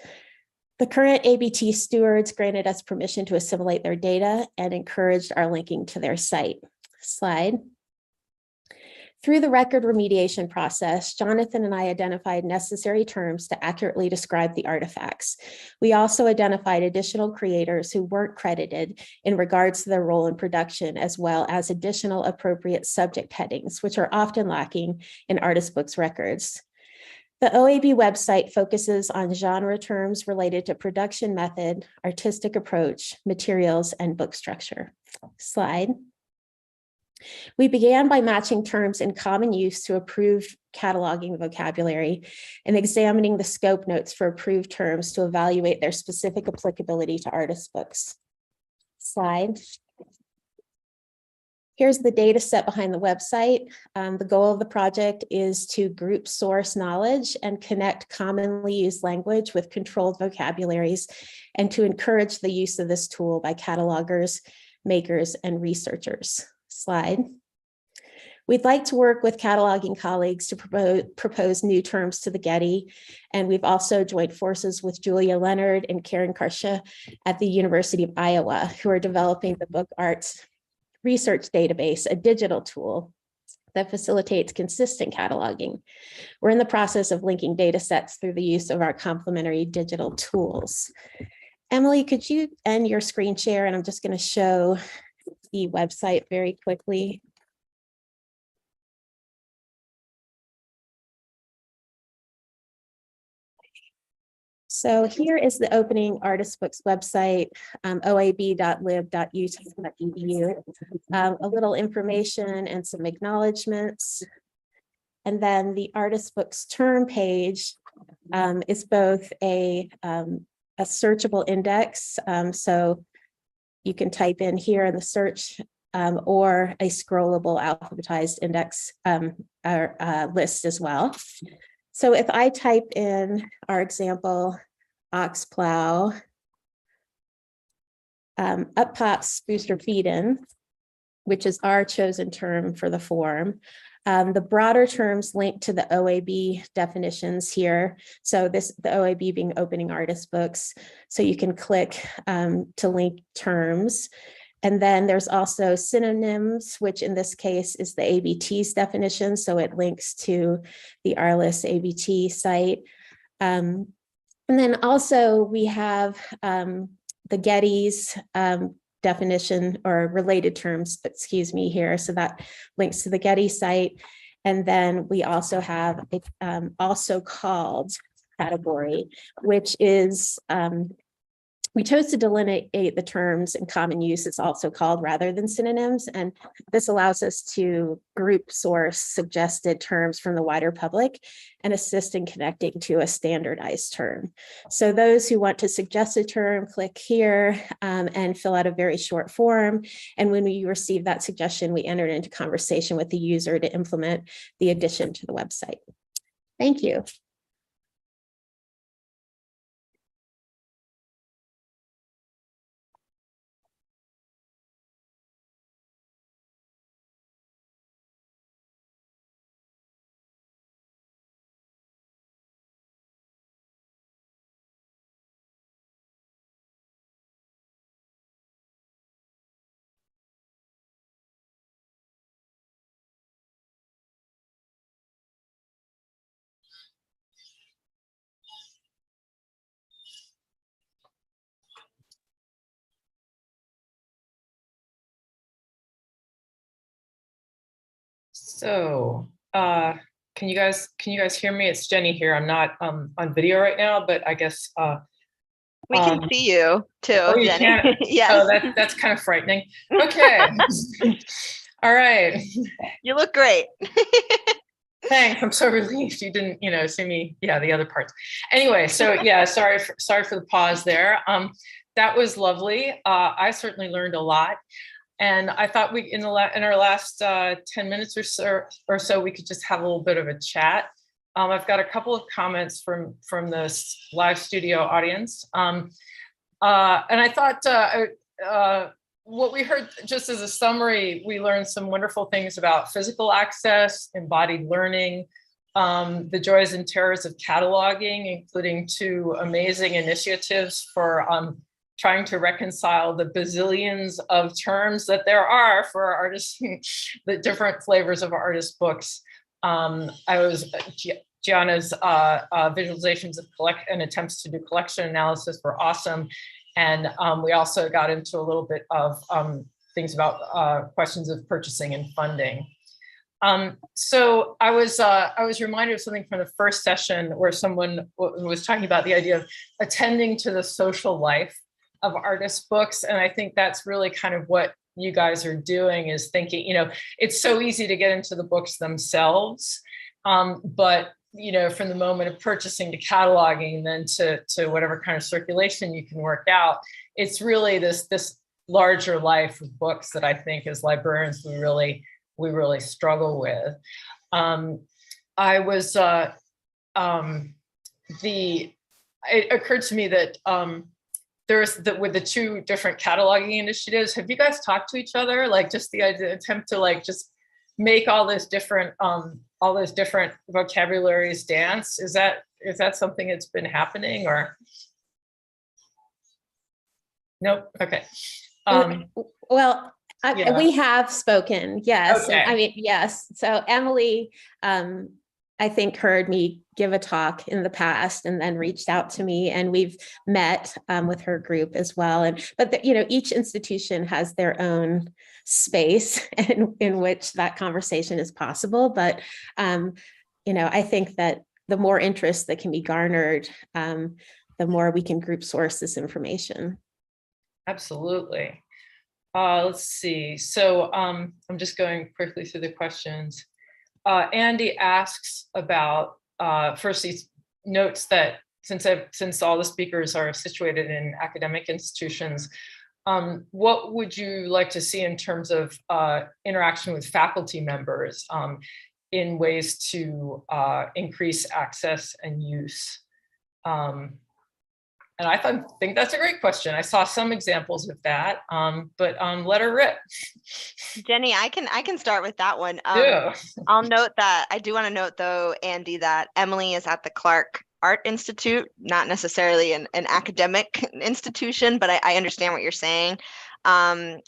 The current ABT stewards granted us permission to assimilate their data and encouraged our linking to their site. Slide. Through the record remediation process, Jonathan and I identified necessary terms to accurately describe the artifacts. We also identified additional creators who weren't credited in regards to their role in production, as well as additional appropriate subject headings, which are often lacking in artist books records. The OAB website focuses on genre terms related to production method, artistic approach, materials, and book structure. Slide. We began by matching terms in common use to approved cataloging vocabulary and examining the scope notes for approved terms to evaluate their specific applicability to artist books. Slide. Here's the data set behind the website. The goal of the project is to group source knowledge and connect commonly used language with controlled vocabularies, and to encourage the use of this tool by catalogers, makers, and researchers. Slide. We'd like to work with cataloging colleagues to propose new terms to the Getty, and we've also joined forces with Julia Leonard and Karen Karsha at the University of Iowa, who are developing the Book Arts Research Database, a digital tool that facilitates consistent cataloging. We're in the process of linking data sets through the use of our complementary digital tools. Emily, could you end your screen share? And I'm just going to show the website very quickly. So here is the opening Artist Books website, oab.lib.utah.edu. A little information and some acknowledgements. And then the Artist Books term page is both a searchable index. So you can type in here in the search or a scrollable alphabetized index or list as well. So if I type in our example, ox plow, up pops booster feed-in, which is our chosen term for the form. The broader terms link to the OAB definitions here. So the OAB being opening artist books. So you can click to link terms. And then there's also synonyms, which in this case is the ABT's definition. So it links to the Arliss ABT site. And then also we have the Getty's definition or related terms, excuse me, here. So that links to the Getty site. And then we also have a also called category, which is, we chose to delineate the terms in common use, it's also called, rather than synonyms. And this allows us to group source suggested terms from the wider public and assist in connecting to a standardized term. So those who want to suggest a term, click here and fill out a very short form. And when we receive that suggestion, we enter into conversation with the user to implement the addition to the website. Thank you. So can you guys hear me? It's Jenny here. I'm not on video right now, but I guess we can see you too, oh, you Jenny. can? Yes. Oh, that's kind of frightening. Okay. All right. You look great. Thanks. I'm so relieved you didn't, see me. Yeah, the other parts. Anyway, so yeah, sorry for the pause there. That was lovely. I certainly learned a lot. And I thought we, in our last 10 minutes or so, we could just have a little bit of a chat. I've got a couple of comments from this live studio audience. And I thought what we heard, just as a summary, we learned some wonderful things about physical access, embodied learning, the joys and terrors of cataloging, including 2 amazing initiatives for trying to reconcile the bazillions of terms that there are for artists, the different flavors of artist books. Giana's visualizations of and attempts to do collection analysis were awesome. And we also got into a little bit of things about questions of purchasing and funding. So I was reminded of something from the first session where someone was talking about the idea of attending to the social life of artist books. And I think that's really kind of what you guys are doing, is thinking, it's so easy to get into the books themselves. But, from the moment of purchasing to cataloging, then to whatever kind of circulation you can work out, it's really this larger life of books that I think as librarians, we really struggle with. It occurred to me that with the 2 different cataloging initiatives, have you guys talked to each other? Like, just the attempt to just make all those different vocabularies dance? Is that something that's been happening, or? Nope. Okay. Well, Yeah. We have spoken, yes. Okay. I mean, yes. So Emily, I think, heard me give a talk in the past and then reached out to me, and we've met with her group as well. But each institution has their own space in which that conversation is possible. But I think that the more interest that can be garnered, the more we can group source this information. Absolutely. Let's see. So I'm just going quickly through the questions. Andy asks about, first he notes that since all the speakers are situated in academic institutions, what would you like to see in terms of interaction with faculty members in ways to increase access and use? And I think that's a great question. I saw some examples of that, but let her rip. Jenny, I can start with that one. Yeah. I'll note that I do want to note, though, Andy, that Emily is at the Clark Art Institute, not necessarily an academic institution, but I understand what you're saying. For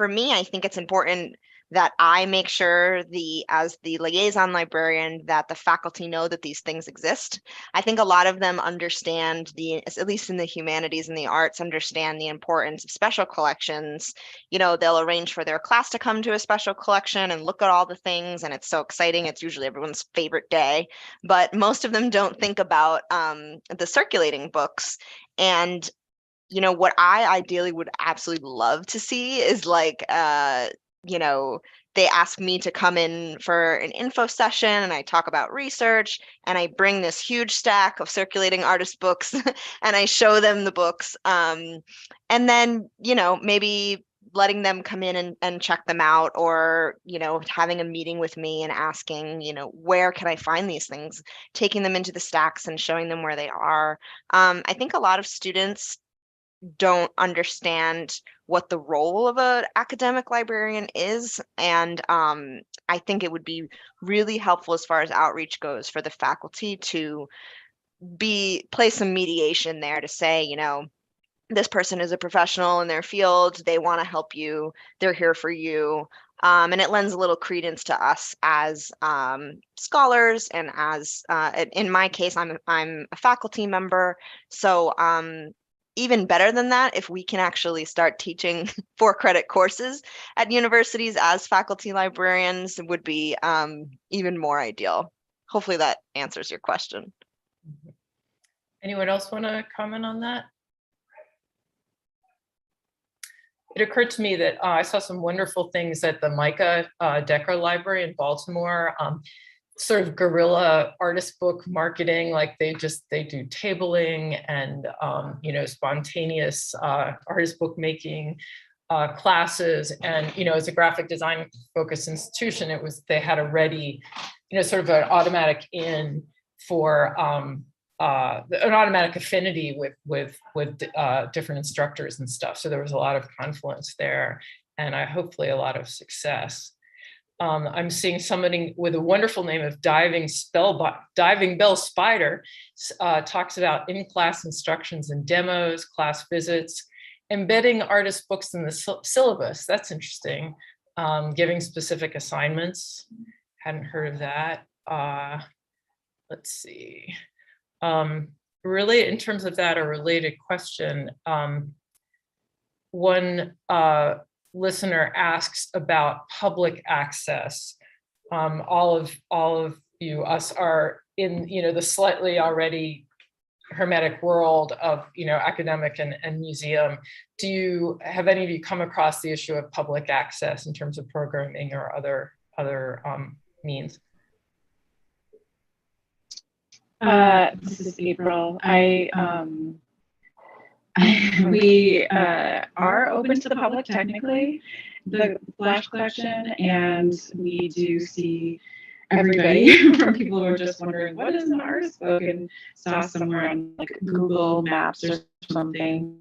me, I think it's important that I make sure as the liaison librarian, that the faculty know that these things exist. I think a lot of them understand at least in the humanities and the arts, understand the importance of special collections. They'll arrange for their class to come to a special collection and look at all the things, and it's so exciting. It's usually everyone's favorite day, but most of them don't think about the circulating books. And what I ideally would absolutely love to see is they ask me to come in for an info session and I talk about research and I bring this huge stack of circulating artist books and I show them the books. And then, maybe letting them come in and check them out, or, having a meeting with me and asking, where can I find these things, taking them into the stacks and showing them where they are. I think a lot of students don't understand what the role of an academic librarian is. And I think it would be really helpful as far as outreach goes for the faculty to play some mediation there to say, this person is a professional in their field. They want to help you. They're here for you. And it lends a little credence to us as scholars, and as in my case, I'm a faculty member. So even better than that, if we can actually start teaching 4-credit courses at universities as faculty librarians, would be even more ideal. Hopefully that answers your question. Anyone else want to comment on that? It occurred to me that I saw some wonderful things at the Micah Decker Library in Baltimore. Sort of guerrilla artist book marketing, like they do tabling and spontaneous artist book making classes. And as a graphic design focused institution, they had a ready, sort of an automatic in for an automatic affinity with different instructors and stuff. So there was a lot of confluence there, and hopefully a lot of success. I'm seeing somebody with a wonderful name of Diving Bell Spider talks about in-class instructions and demos, class visits, embedding artist books in the syllabus. That's interesting. Giving specific assignments. Hadn't heard of that. Let's see. Really, in terms of that, a related question. One listener asks about public access. All of us are in the slightly already hermetic world of academic and museum. Have any of you come across the issue of public access in terms of programming or other means? This is April. We are open to the public technically, the Flash collection, and we do see everybody from people who are just wondering what is an artist book and saw somewhere on like Google Maps or something.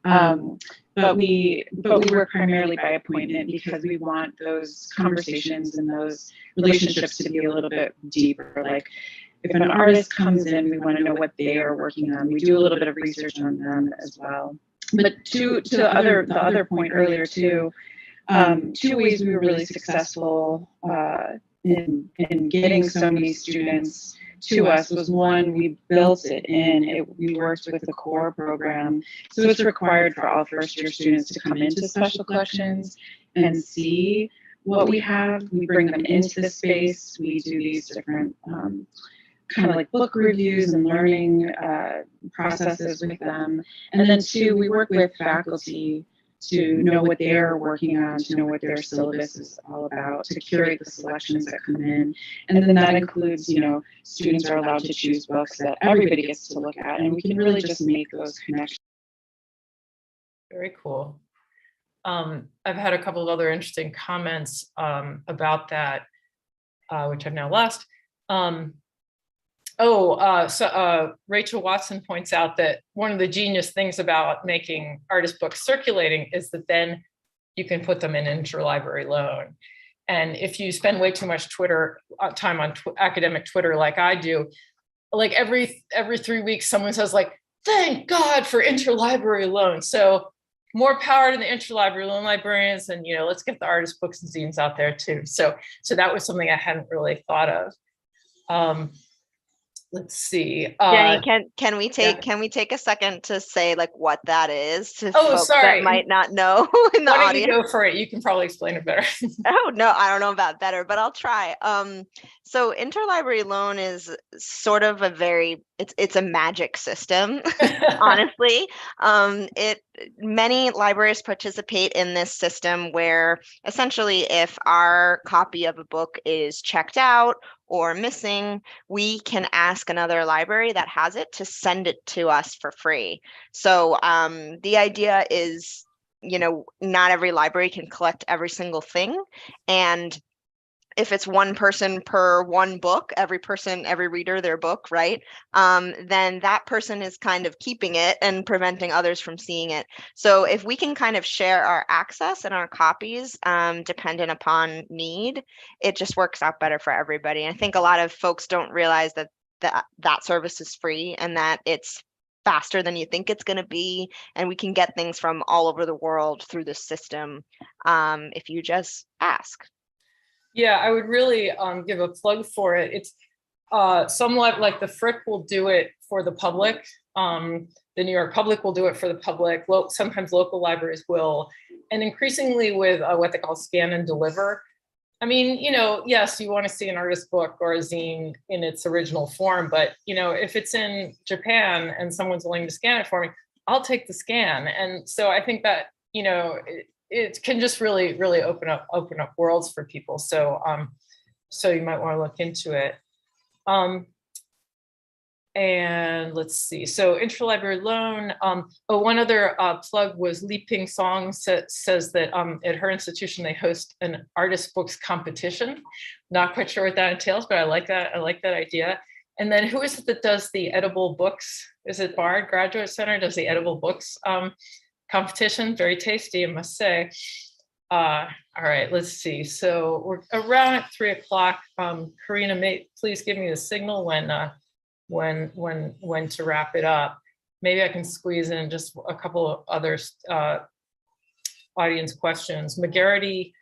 But we work primarily by appointment because we want those conversations and those relationships to be a little bit deeper. Like, if an artist comes in, we want to know what they are working on. We do a little bit of research on them as well. But to the other point earlier too, two ways we were really successful in getting so many students to us was, one, we built it in. We worked with the core program, so it's required for all first-year students to come into special collections and see what we have. We bring them into the space. We do these different kind of like book reviews and learning processes with them. And then two, we work with faculty to know what they're working on, to know what their syllabus is all about, to curate the selections that come in. And then that includes, you know, students are allowed to choose books that everybody gets to look at, and we can really just make those connections. Very cool. I've had a couple of other interesting comments about that, which I've now lost. Rachel Watson points out that one of the genius things about making artist books circulating is that then you can put them in interlibrary loan. And if you spend way too much time on academic Twitter like I do, like every 3 weeks, someone says like, thank God for interlibrary loan. So more power to the interlibrary loan librarians, and, you know, let's get the artist books and zines out there too. So that was something I hadn't really thought of. Let's see. Jenny, can we take a second to say like what that is to folks sorry. that might not know in the Why don't audience? you go for it? You can probably explain it better. Oh no, I don't know about better, but I'll try. So interlibrary loan is sort of it's a magic system, honestly. Many libraries participate in this system where essentially if our copy of a book is checked out or missing, we can ask another library that has it to send it to us for free. So the idea is, you know, not every library can collect every single thing. And if it's one person per one book, every reader, their book, right? Then that person is kind of keeping it and preventing others from seeing it. So if we can kind of share our access and our copies, dependent upon need, it just works out better for everybody. I think a lot of folks don't realize that service is free and that it's faster than you think it's going to be, and we can get things from all over the world through the system if you just ask. Yeah, I would really give a plug for it. It's somewhat like the Frick will do it for the public. The New York Public will do it for the public. Sometimes local libraries will. And increasingly with what they call scan and deliver. I mean, you know, yes, you want to see an artist book or a zine in its original form, but, you know, if it's in Japan and someone's willing to scan it for me, I'll take the scan. And so I think that, you know, it can just really open up worlds for people. So so you might want to look into it. And let's see. So interlibrary loan. One other plug was Li Ping Song says that at her institution they host an artist books competition. Not quite sure what that entails, but I like that. I like that idea. And then who is it that does the edible books? Is it Bard Graduate Center does the edible books competition? Very tasty, I must say. All right, let's see. So we're around at 3 o'clock. Karina, please give me the signal when to wrap it up. Maybe I can squeeze in just a couple of other audience questions. McGarity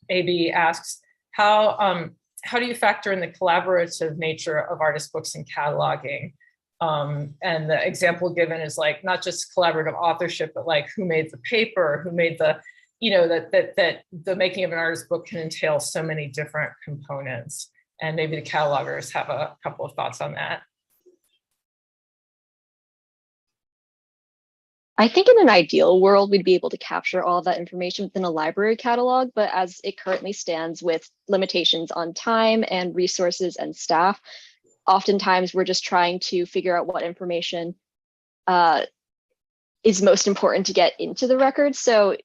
AB asks, how do you factor in the collaborative nature of artist books and cataloging? And the example given is like not just collaborative authorship, but like who made the paper, who made the, you know, that the making of an artist book can entail so many different components. And maybe the catalogers have a couple of thoughts on that. I think in an ideal world, we'd be able to capture all of that information within a library catalog, but as it currently stands with limitations on time and resources and staff, oftentimes we're just trying to figure out what information is most important to get into the record. So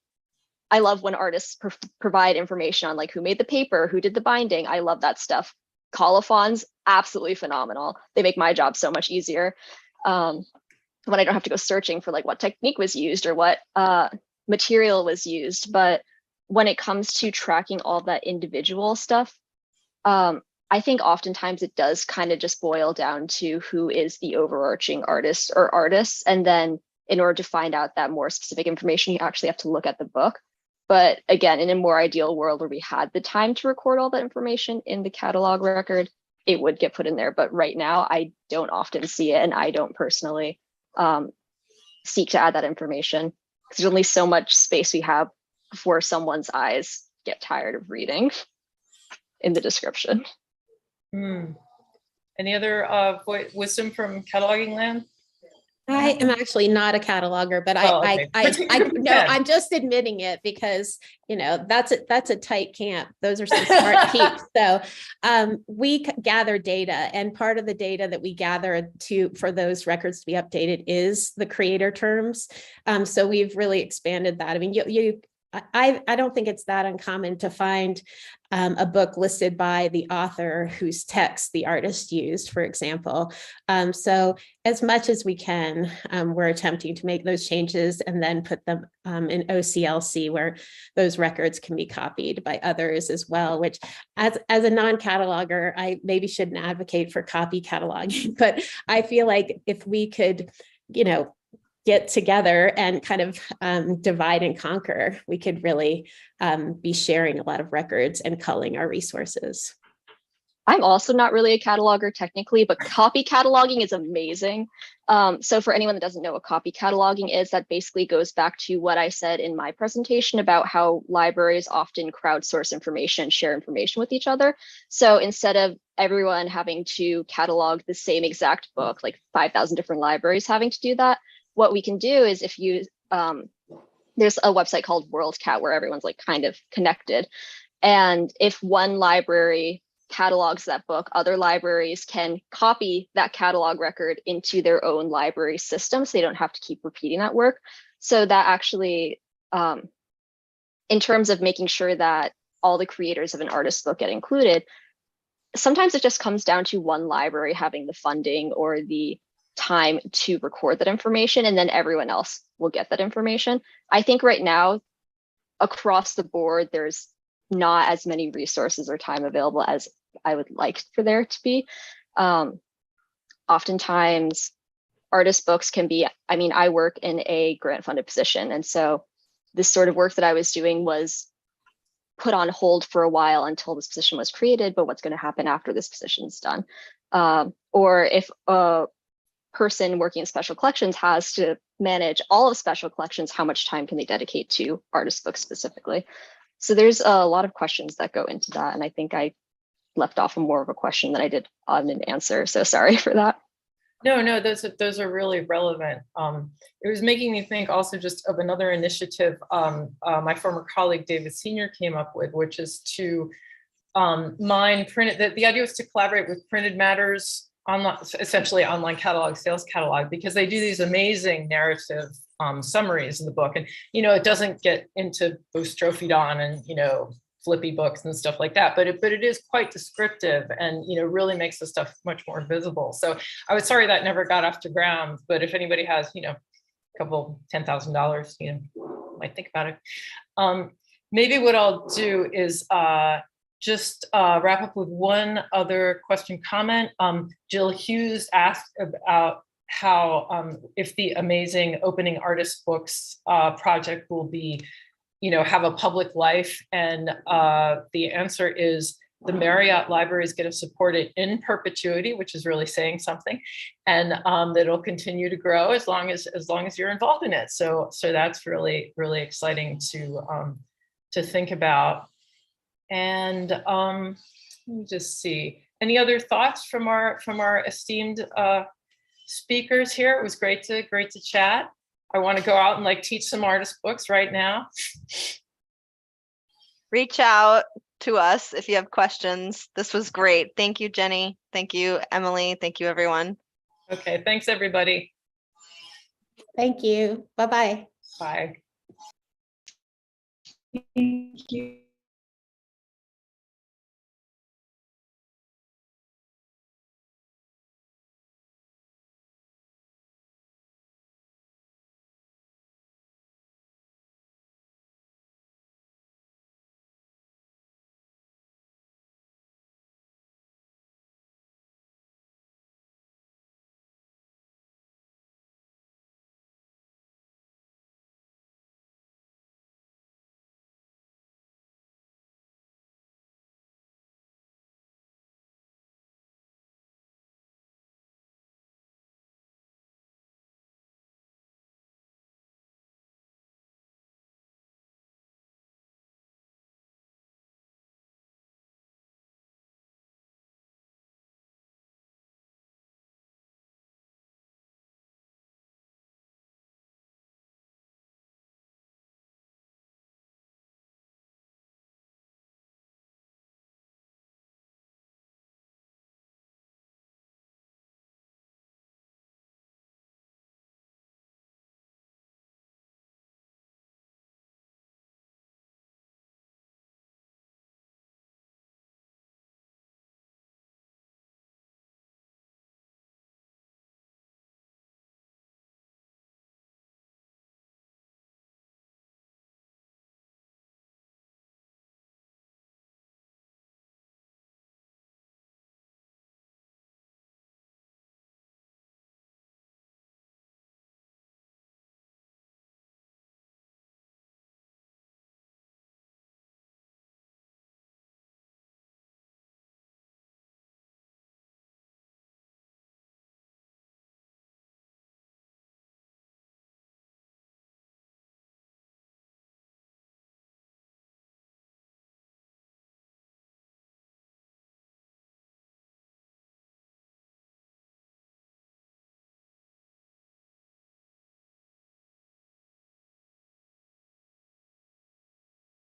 I love when artists provide information on like who made the paper, who did the binding. I love that stuff. Colophons, absolutely phenomenal. They make my job so much easier when I don't have to go searching for like what technique was used or what material was used. But when it comes to tracking all that individual stuff, I think oftentimes it does kind of just boil down to who is the overarching artist or artists, and then in order to find out that more specific information, you actually have to look at the book. But again, in a more ideal world where we had the time to record all that information in the catalog record, it would get put in there. But right now, I don't often see it, and I don't personally seek to add that information because there's only so much space we have before someone's eyes get tired of reading in the description. Any other wisdom from cataloging land? I am actually not a cataloger, but okay. I'm just admitting it because, you know, that's a tight camp. Those are some smart peeps. So we gather data, and part of the data that we gather for those records to be updated is the creator terms. So we've really expanded that. I mean, I don't think it's that uncommon to find a book listed by the author whose text the artist used, for example. So as much as we can, we're attempting to make those changes and then put them in OCLC where those records can be copied by others as well, which as a non-cataloger, I maybe shouldn't advocate for copy cataloging, but I feel like if we could, you know, get together and kind of divide and conquer, we could really be sharing a lot of records and culling our resources. I'm also not really a cataloger technically, but copy cataloging is amazing. So for anyone that doesn't know what copy cataloging is, that basically goes back to what I said in my presentation about how libraries often crowdsource information, share information with each other. So instead of everyone having to catalog the same exact book, like 5,000 different libraries having to do that, what we can do is if you, there's a website called WorldCat where everyone's like kind of connected. And if one library catalogs that book, other libraries can copy that catalog record into their own library system, so they don't have to keep repeating that work. So that actually, in terms of making sure that all the creators of an artist book get included, sometimes it just comes down to one library having the funding or the time to record that information, and then everyone else will get that information. I think right now, across the board, there's not as many resources or time available as I would like for there to be. Oftentimes, artist books can be, I mean, I work in a grant funded position, and so this sort of work that I was doing was put on hold for a while until this position was created, but what's going to happen after this position is done? Or if a person working in special collections has to manage all of special collections, how much time can they dedicate to artist books specifically? So there's a lot of questions that go into that. And I think I left off more of a question than I did on an answer. So sorry for that. No, those are really relevant. It was making me think also just of another initiative my former colleague David Senior came up with, which is to mine printed. The idea was to collaborate with Printed Matters, online, essentially online catalog, sales catalog, because they do these amazing narrative summaries in the book. And, you know, it doesn't get into Boustrophion and, you know, flippy books and stuff like that, but it is quite descriptive and, you know, really makes the stuff much more visible. So I was sorry that never got off the ground, but if anybody has, you know, a couple $10,000, you know, might think about it. Maybe what I'll do is just wrap up with one other question comment. Jill Hughes asked about how if the amazing Opening Artist Books project will be, you know, have a public life, and the answer is the Marriott Library is going to support it in perpetuity, which is really saying something, and that it'll continue to grow as long as you're involved in it. So that's really exciting to think about. And let me just see, any other thoughts from our esteemed speakers here? It was great to chat. I want to go out and like teach some artist books right now. Reach out to us if you have questions. This was great. Thank you, Jenny. Thank you, Emily. Thank you, everyone. Okay, thanks everybody. Thank you. Bye-bye. Bye. Thank you.